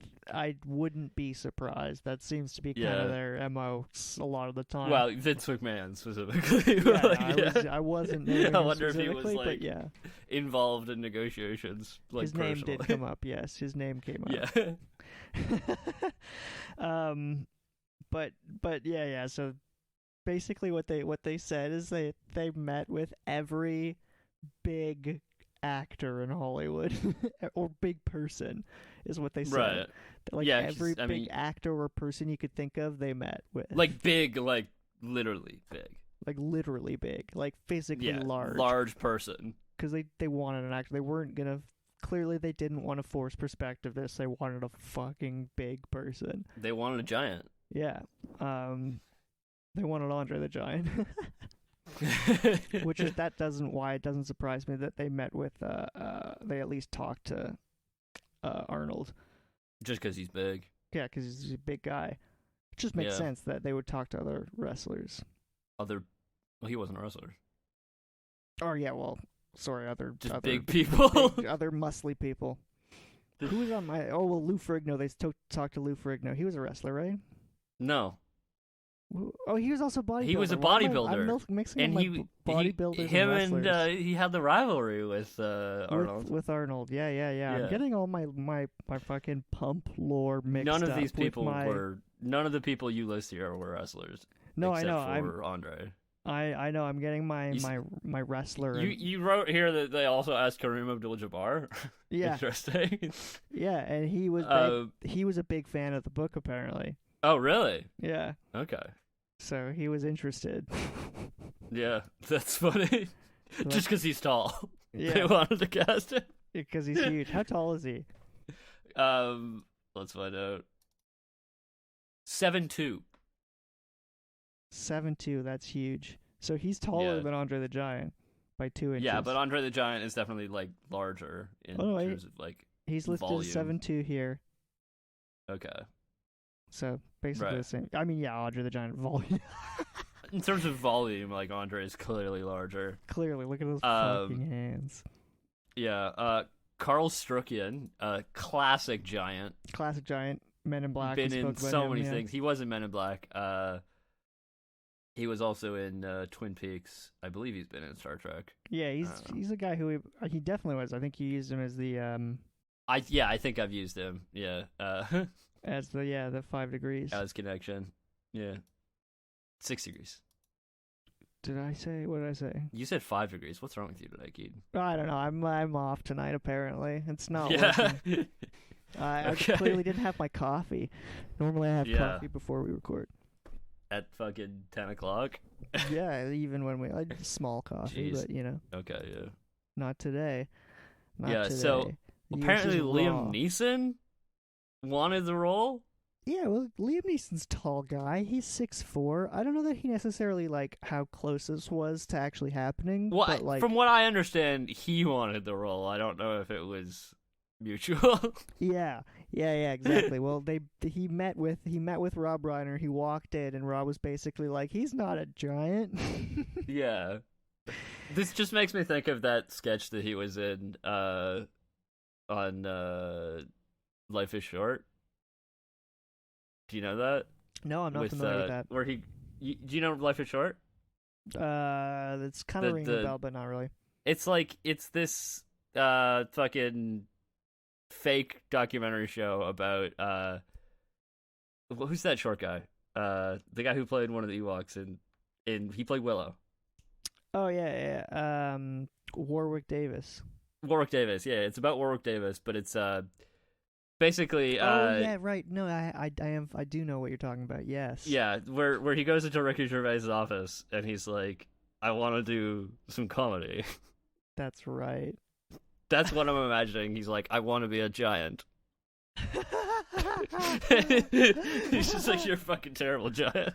wouldn't be surprised. That seems to be kind of their MO a lot of the time. Well, Vince McMahon specifically. I wasn't naming I him wonder if he was specifically, like but yeah, involved in negotiations. Like, his name personally. did come up. Yes, his name came up. Yeah. But yeah. So basically, what they said is they met with every big actor in Hollywood or big person is what they said. Right. Like Yeah, every big actor or person you could think of, they met with. Like big, like literally big. Like literally big, like physically large. Large person. Because they wanted an actor. They weren't gonna. Clearly, they didn't want to force perspective. They wanted a fucking big person. They wanted a giant. Yeah. They wanted Andre the Giant. Which is why it doesn't surprise me that they met with they at least talked to Arnold. Just because he's big. Yeah, because he's a big guy. It just makes sense that they would talk to other wrestlers. Well, he wasn't a wrestler. Oh yeah, well, sorry, other big people, other muscly people. Who was on my? Oh well, Lou Ferrigno. They talked to Lou Ferrigno. He was a wrestler, right? No. Oh, he was also a bodybuilder. He was a bodybuilder. I'm mixing up bodybuilders him and wrestlers. and he had the rivalry with Arnold. With Arnold, yeah. I'm getting all my fucking pump lore mixed up. None of these people were. None of the people you list here were wrestlers. No, except I know. For Andre. I know. I'm getting my wrestler. You wrote here that they also asked Kareem Abdul-Jabbar. Yeah. Interesting. Yeah, and he was he was a big fan of the book apparently. Oh, really? Yeah. Okay. So he was interested. Yeah, that's funny. Just because he's tall. Yeah. They wanted to cast him. Because he's huge. How tall is he? Let's find out. 7'2". 7'2", that's huge. So he's taller than Andre the Giant by 2 inches. Yeah, but Andre the Giant is definitely like larger in terms of like he's listed volume. as 7'2" here. Okay. So basically the same. I mean, yeah, Andre the Giant volume. In terms of volume, like Andre is clearly larger. Clearly, look at those fucking hands. Yeah, Carl Struckian, classic giant. Classic giant. Men in Black. Been in so many things. He was in Men in Black. He was also in Twin Peaks. I believe he's been in Star Trek. Yeah, he's a guy who he definitely was. I think you used him as the I think I've used him. Yeah. As the 5 degrees. As connection. Yeah. 6 degrees. What did I say? You said 5 degrees. What's wrong with you today, Keaton? I don't know. I'm off tonight. Apparently, it's not working. I clearly didn't have my coffee. Normally, I have coffee before we record. At fucking 10 o'clock? Yeah, even when I small coffee, Jeez. but you know. Okay, yeah. Not today. So apparently Liam Neeson wanted the role? Yeah, well, Liam Neeson's a tall guy. He's 6'4". I don't know that he necessarily, like, how close this was to actually happening. Well, but, like, from what I understand, he wanted the role. I don't know if it was mutual. Yeah, exactly. Well, he met with Rob Reiner. He walked in, and Rob was basically like, "He's not a giant." Yeah. This just makes me think of that sketch that he was in on Life is Short. Do you know that? No, I'm not familiar with that. Where do you know Life is Short? It's kind of ringing a bell, but not really. It's like it's this fucking fake documentary show about who's that short guy? The guy who played one of the Ewoks in he played Willow. Oh yeah. Warwick Davis. Warwick Davis, yeah, it's about Warwick Davis, but it's basically oh yeah, right. No, I do know what you're talking about. Yes. yeah, where he goes into Ricky Gervais' office and he's like, I want to do some comedy. That's right. That's what I'm imagining. He's like, I want to be a giant. He's just like, you're a fucking terrible giant.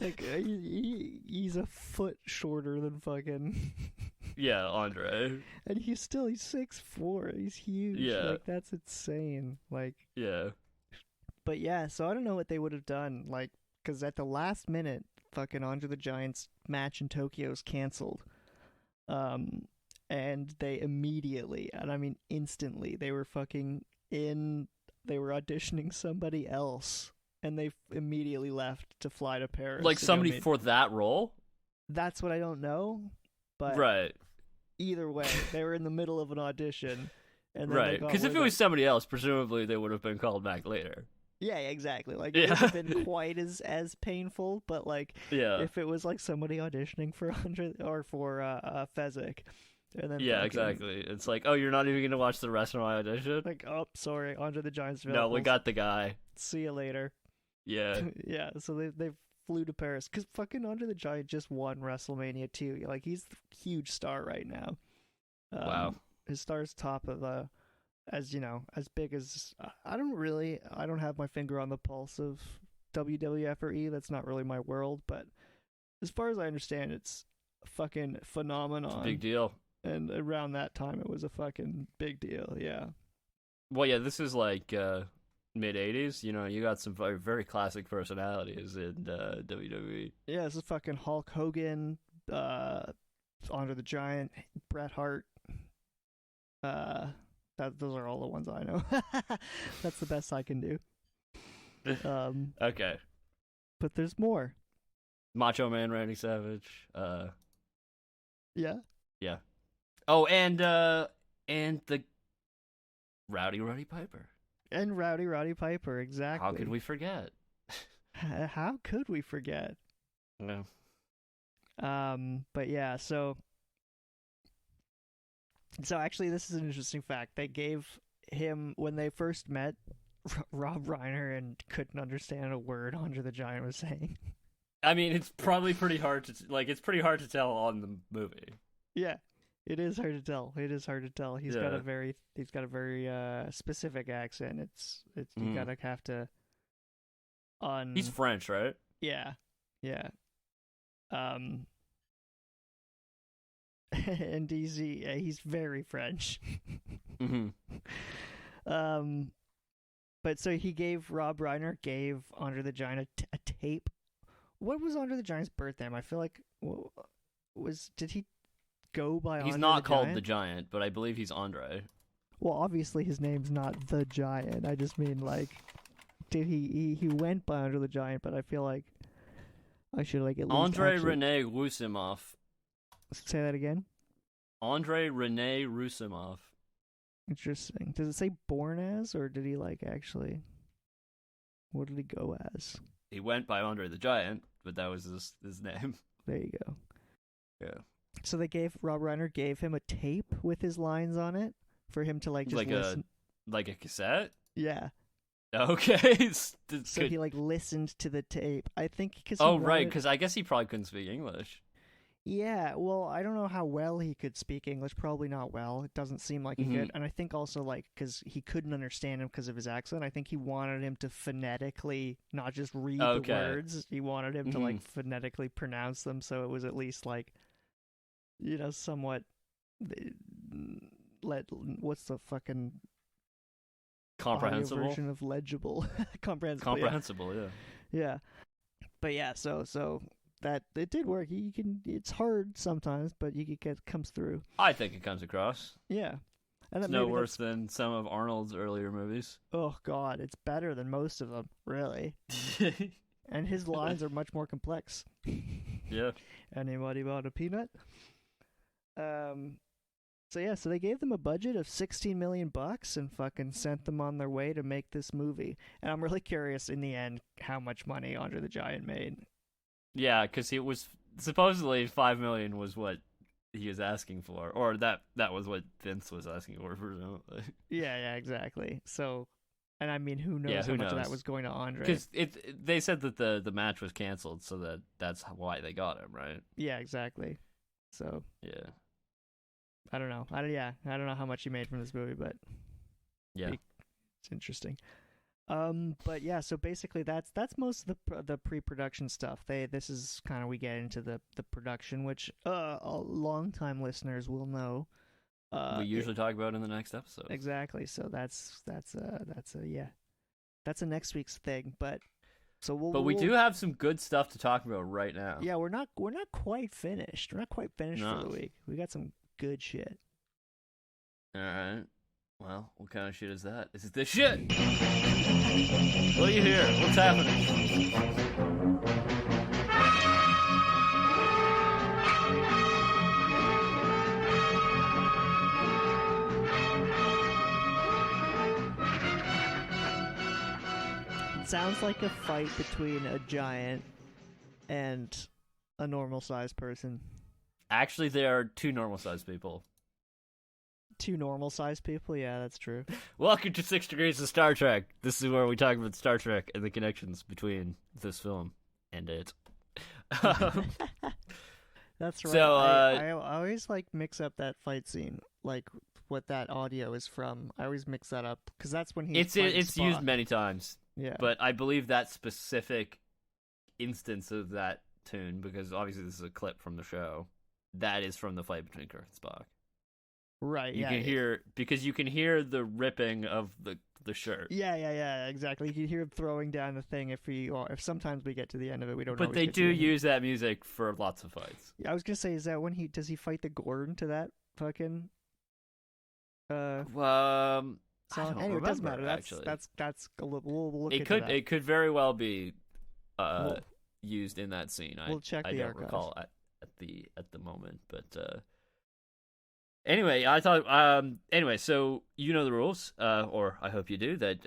Like he's a foot shorter than fucking. Yeah, Andre. And he's 6'4". He's huge. Yeah. Like that's insane. Like Yeah. But yeah, so I don't know what they would have done. Like, because at the last minute, fucking Andre the Giant's match in Tokyo is canceled. And they immediately, and I mean instantly, they were auditioning somebody else, and they immediately left to fly to Paris. Like somebody for that role? That's what I don't know, but right. Either way, they were in the middle of an audition. And then right, because if it was somebody else, presumably they would have been called back later. Yeah, exactly. Like, it wouldn't have been quite as painful, but, like, if it was, like, somebody auditioning for Andre, or for Fezzik, and then yeah, exactly. It's like, oh, you're not even going to watch the rest of my audition? Like, oh, sorry, Andre the Giant's available. No, we got the guy. See you later. Yeah. Yeah, so they flew to Paris, because fucking Andre the Giant just won WrestleMania 2. Like, he's a huge star right now. Wow. His star's top of the... as big as I don't have my finger on the pulse of WWF or E. That's not really my world, but as far as I understand, it's a fucking phenomenon. It's a big deal. And around that time, it was a fucking big deal. Yeah. Well, yeah, this is like mid '80s. You know, you got some very, very classic personalities in WWE. Yeah, this is fucking Hulk Hogan, Andre the Giant, Bret Hart. Those are all the ones I know. That's the best I can do. Okay. But there's more. Macho Man Randy Savage. Yeah. Yeah. Oh, and the Rowdy Roddy Piper. And Rowdy Piper, exactly. How could we forget? How could we forget? No. But yeah, so actually, this is an interesting fact. They gave him, when they first met, Rob Reiner, and couldn't understand a word Andre the Giant was saying. I mean, it's probably pretty hard to it's pretty hard to tell on the movie. Yeah, it is hard to tell. He's got a very specific accent. It's you gotta have to. He's French, right? Yeah. And he's very French. Mm-hmm. But so Rob Reiner gave Andre the Giant a tape. What was Andre the Giant's birth name? I feel like did he go by? He's Andre not the called Giant? the Giant, but I believe he's Andre. Well, obviously his name's not the Giant. I just mean, like, did he went by Andre the Giant? But I feel like I should, like, at least Andre Rene Roussimoff. Say that again. Andre Rene Roussimoff. Interesting. Does it say born as, or did he, like, actually? What did he go as? He went by Andre the Giant, but that was his name. There you go. Yeah. So Rob Reiner gave him a tape with his lines on it for him to, like, just listen. Like a cassette? Yeah. Okay. So he, like, listened to the tape. I think because right, because I guess he probably couldn't speak English. Yeah, well, I don't know how well he could speak English. Probably not well. It doesn't seem like he could. And I think also, like, because he couldn't understand him because of his accent, I think he wanted him to phonetically not just read the words. He wanted him to, like, phonetically pronounce them, so it was at least, like, somewhat... what's the fucking... Comprehensible? Version of legible. Comprehensible, Comprehensible, yeah. Yeah. But yeah, so... that it did work. It's hard sometimes, but comes through. I think it comes across. Yeah. And it's no worse than some of Arnold's earlier movies. Oh god, it's better than most of them, really. And his lines are much more complex. Yeah. Anybody want a peanut? So yeah, so they gave them a budget of 16 million bucks and fucking sent them on their way to make this movie. And I'm really curious in the end how much money Andre the Giant made. Yeah, because it was supposedly 5 million was what he was asking for, or that was what Vince was asking for, presumably. Yeah, exactly. So, and I mean, who knows Yeah, how who much of that knows? was going to Andre? Because they said that the match was canceled, so that's why they got him, right? Yeah, exactly. So Yeah, I don't know. I don't know how much he made from this movie, but yeah. it's interesting. But yeah, so basically that's most of the pre-production stuff. This is kind of we get into the production, which long-time listeners will know. We usually talk about in the next episode. Exactly. So that's a next week's thing. But so we do have some good stuff to talk about right now. Yeah, we're not quite finished. We're not quite finished No. for the week. We got some good shit. All right. Well, what kind of shit is that? Is it this shit? What do you hear? What's happening? It sounds like a fight between a giant and a normal sized person. Actually, there are two normal-sized people. Two normal sized people? Yeah, that's true. Welcome to 6 Degrees of Star Trek. This is where we talk about Star Trek and the connections between this film and it. That's right. So, I always like mix up that fight scene, like what that audio is from. I always mix that up because that's when he's fighting it's Spock. used many times, Yeah, but I believe that specific instance of that tune, because obviously this is a clip from the show, that is from the fight between Kirk and Spock. right. You yeah, can hear, because you can hear the ripping of the shirt. Yeah, exactly. You can hear him throwing down the thing if sometimes we get to the end of it, we don't. But always they get to do the end. use that music for lots of fights. Yeah, I was gonna say, is that when does he fight the Gorn to that fucking I song? don't Anyway, it doesn't remember, matter. actually. That's a little. We'll look It into that. could very well be We'll- used in that scene. We'll check I the don't archives. recall at the moment, but anyway, I thought anyway, so you know the rules, or I hope you do, that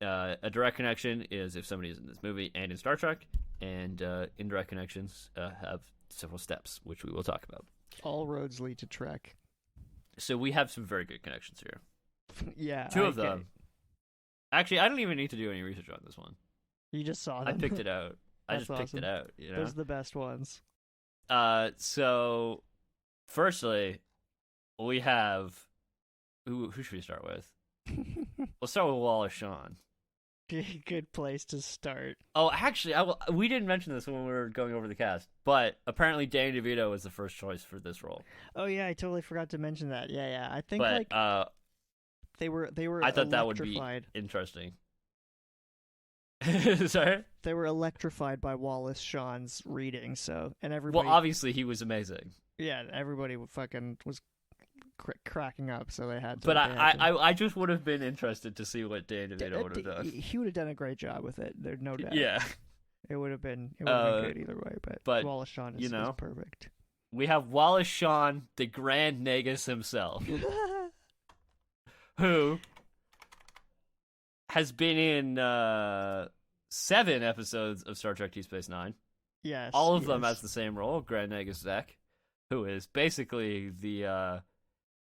a direct connection is if somebody is in this movie and in Star Trek, and indirect connections have several steps, which we will talk about. All roads lead to Trek. So we have some very good connections here. Yeah, Two of okay. them. Actually, I don't even need to do any research on this one. You just saw them. I picked it out. I That's just picked it awesome. out. You know. Those are the best ones. So firstly, we have who should we start with? We'll start with Wallace Shawn. Good place to start. Oh, actually, we didn't mention this when we were going over the cast, but apparently Danny DeVito was the first choice for this role. Oh yeah, I totally forgot to mention that. Yeah. I think But like they were. I thought that would be electrified. interesting. Sorry? They were electrified by Wallace Shawn's reading. So and everybody. Well, obviously he was amazing. Yeah, everybody fucking was cracking up. So they had to. But they had to- I just would have been interested to see what Danny DeVito would have done. He would have done a great job with it. There's no doubt. Yeah. It would have been good either way. but, Wallace Shawn is perfect. We have Wallace Shawn, the Grand Nagus himself, who has been in 7 episodes of Star Trek Deep Space Nine. Yes. All of them has the same role, Grand Nagus Zek, who is basically the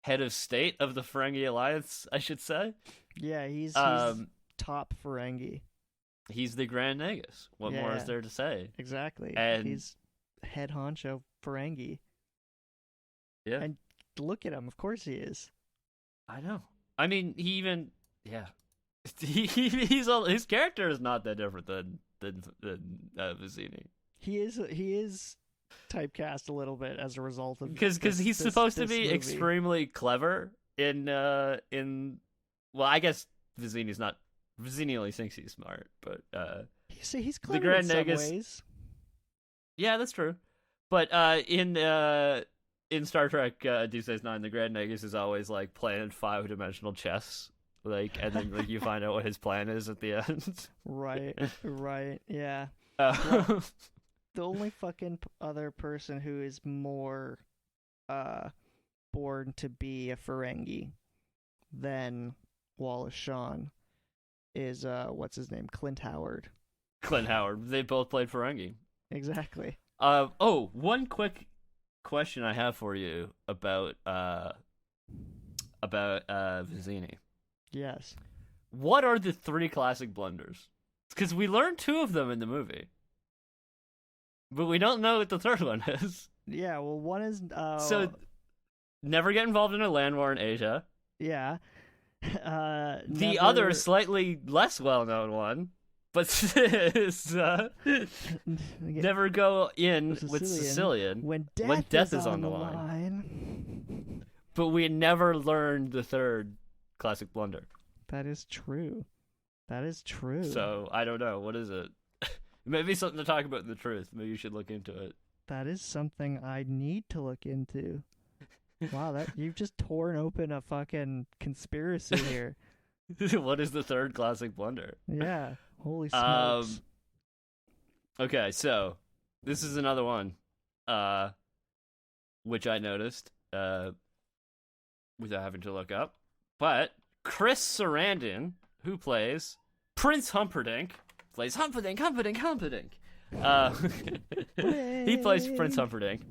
head of state of the Ferengi Alliance, I should say. Yeah, he's top Ferengi. He's the Grand Nagus. What more is there to say? Exactly. And he's head honcho Ferengi. Yeah. And look at him. Of course he is. I know. I mean, he even his character is not that different than Vizzini. He is typecast a little bit as a result of because he's supposed to be movie. extremely clever in well, I guess Vizzini's not. Vizzini only thinks he's smart, but he's clever Grand in some Nagus, ways. Yeah, that's true. But in Star Trek Deep Space Nine, the Grand Nagus is always like playing 5-dimensional chess, like, and then like you find out what his plan is at the end. Right, yeah. Uh, The only fucking other person who is more born to be a Ferengi than Wallace Shawn is what's his name? Clint Howard. Clint Howard. They both played Ferengi. Exactly. One quick question I have for you about Vizzini. Yes. What are the 3 classic blunders? Because we learned 2 of them in the movie, but we don't know what the third one is. Yeah, well, one is So, never get involved in a land war in Asia. yeah. The other, slightly less well-known one, but is never go in with Sicilian when death is on the line. But we never learned the third classic blunder. That is true. That is true. So, I don't know. What is it? Maybe something to talk about in the truth. Maybe you should look into it. That is something I need to look into. Wow, you've just torn open a fucking conspiracy here. What is the third classic blunder? Yeah. Holy smokes. Okay, so this is another one, which I noticed, without having to look up. But Chris Sarandon, who plays Prince Humperdinck, plays Humperdinck. He plays Prince Humperdinck.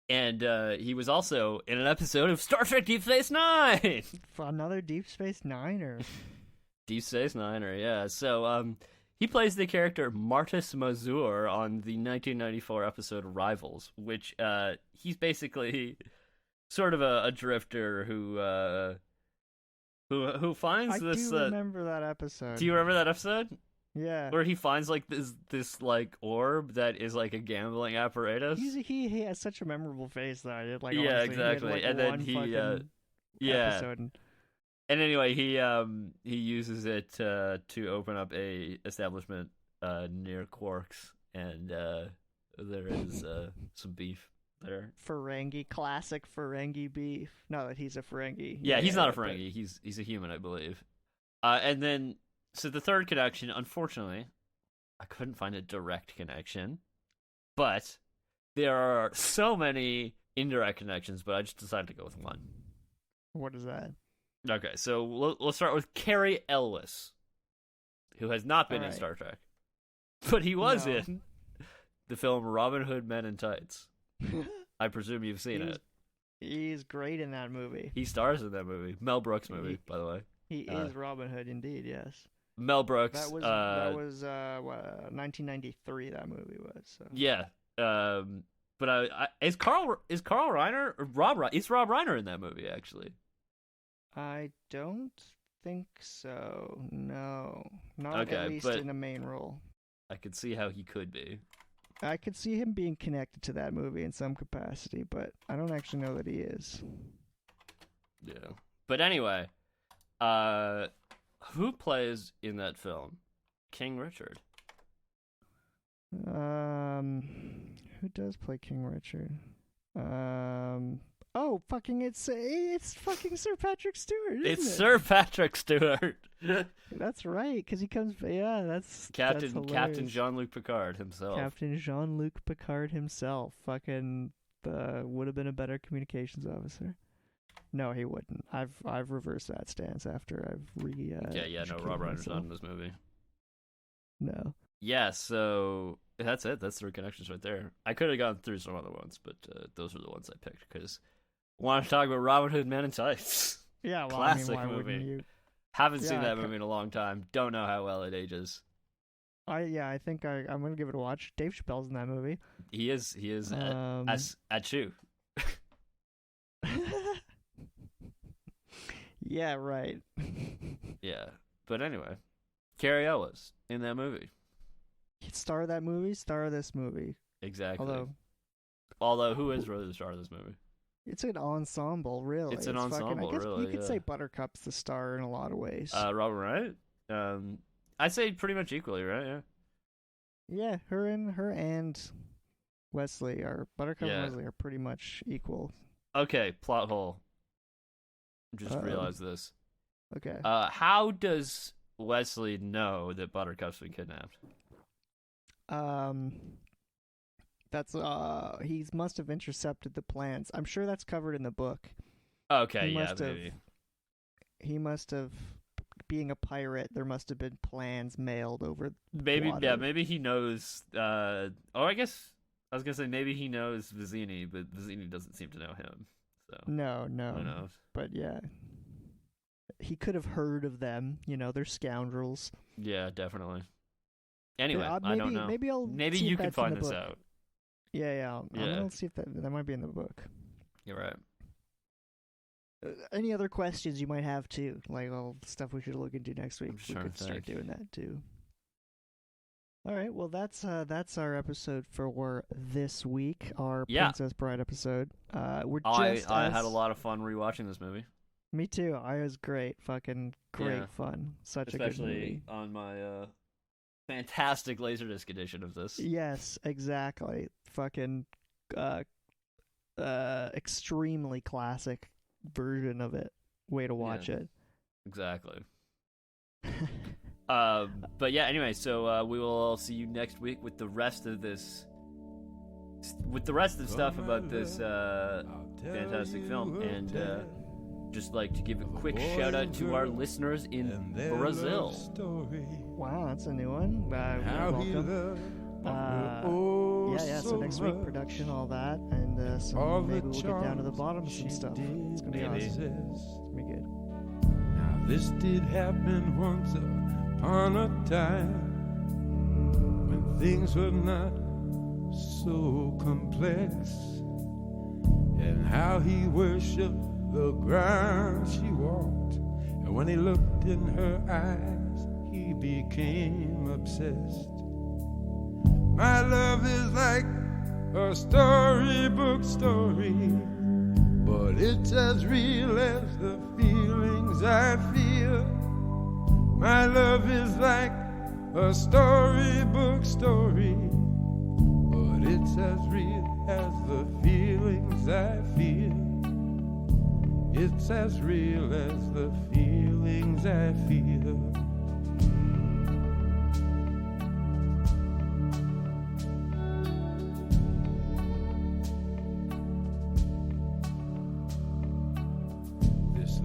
And he was also in an episode of Star Trek Deep Space Nine. Another Deep Space Niner. Deep Space Niner, yeah. So he plays the character Martis Mazur on the 1994 episode Rivals, which he's basically sort of a drifter who finds this. I do remember that episode. Do you remember that episode? Yeah. Where he finds like this like orb that is like a gambling apparatus. He has such a memorable face though. Yeah, exactly. And then he episode. And anyway, he uses it to open up a establishment near Quarks, and there is some beef there. Classic Ferengi beef. No, that he's a Ferengi. Yeah, he's not a Ferengi. He's a human, I believe. And then so the third connection, unfortunately, I couldn't find a direct connection, but there are so many indirect connections. But I just decided to go with one. What is that? Okay, so let's start with Cary Elwes, who has not been in Star Trek, but he was in the film Robin Hood Men in Tights. I presume you've seen it. He's great in that movie. He stars in that movie. Mel Brooks movie, by the way. He is Robin Hood, indeed, yes. Mel Brooks. That was 1993. That movie was. So. Yeah, but is Carl Reiner or Rob Reiner? Is Rob Reiner in that movie actually? I don't think so. No, not at least in a main role. I could see how he could be. I could see him being connected to that movie in some capacity, but I don't actually know that he is. Yeah, but anyway, who plays in that film? King Richard. Who does play King Richard? Oh, fucking it's fucking Sir Patrick Stewart, isn't it? It's Sir Patrick Stewart. That's right, because he comes. Yeah, that's Captain Jean-Luc Picard himself. Captain Jean-Luc Picard himself. Fucking would have been a better communications officer. No, he wouldn't. I've reversed that stance after I've no, Rob Reiner's not in this movie. No. Yeah, so that's it. That's 3 connections right there. I could have gone through some other ones, but those are the ones I picked because I want to talk about Robin Hood Men in Tights. Yeah, well, classic why movie. Wouldn't you? Haven't seen that movie in a long time. Don't know how well it ages. I think I'm gonna give it a watch. Dave Chappelle's in that movie. He is at Chew. Yeah, right. Yeah, but anyway, Cary Elwes in that movie. Star of that movie, star of this movie. Exactly. Although who is really the star of this movie? It's an ensemble, really. It's an ensemble, I guess really. You could say Buttercup's the star in a lot of ways. Robin Wright? I'd say pretty much equally, right? Yeah. Yeah, her and Wesley Buttercup and Wesley are pretty much equal. Okay, plot hole. Just realized this. Okay. How does Wesley know that Buttercup's been kidnapped? That's he must have intercepted the plans. I'm sure that's covered in the book. Okay, He yeah, must have. maybe. He must have. Being a pirate, there must have been plans mailed over Maybe, water. yeah, maybe he knows. I guess I was gonna say maybe he knows Vizzini, but Vizzini doesn't seem to know him. So No, who knows? but yeah, he could have heard of them. They're scoundrels. Yeah, definitely. Anyway, maybe, I don't know. Maybe You if can that's in find the this book. out. Yeah. I'm Yeah. gonna see if that might be in the book. You're right. Any other questions you might have too, like all stuff we should look into next week? I'm just We trying could to start think. doing that too. All right, well that's our episode for this week. Our Yeah. Princess Bride episode. We're I just had a lot of fun rewatching this movie, Me too. I was great. Fucking great Yeah. fun. Such a good especially movie. on my fantastic Laserdisc edition of this. Yes, exactly. Fucking extremely classic version of it. Way to watch it. Exactly. But yeah, anyway, so we will see you next week with the rest of this, with the rest of the stuff about this fantastic film, and just like to give a quick shout out to our listeners in Brazil. Wow, that's a new one. Welcome. Yeah. So next week, production, all that, and so maybe we'll get down to the bottom of some stuff. It's gonna be awesome. It's gonna be good. Now this did happen once upon a time when things were not so complex, and how he worshipped the ground she walked, and when he looked in her eyes he became obsessed. My love is like a storybook story, but it's as real as the feelings I feel. My love is like a storybook story, but it's as real as the feelings I feel. It's as real as the feelings I feel.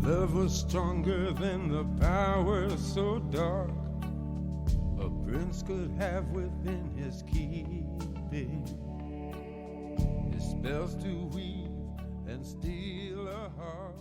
Love was stronger than the power so dark a prince could have within his keeping. His spells to weave and steal a heart.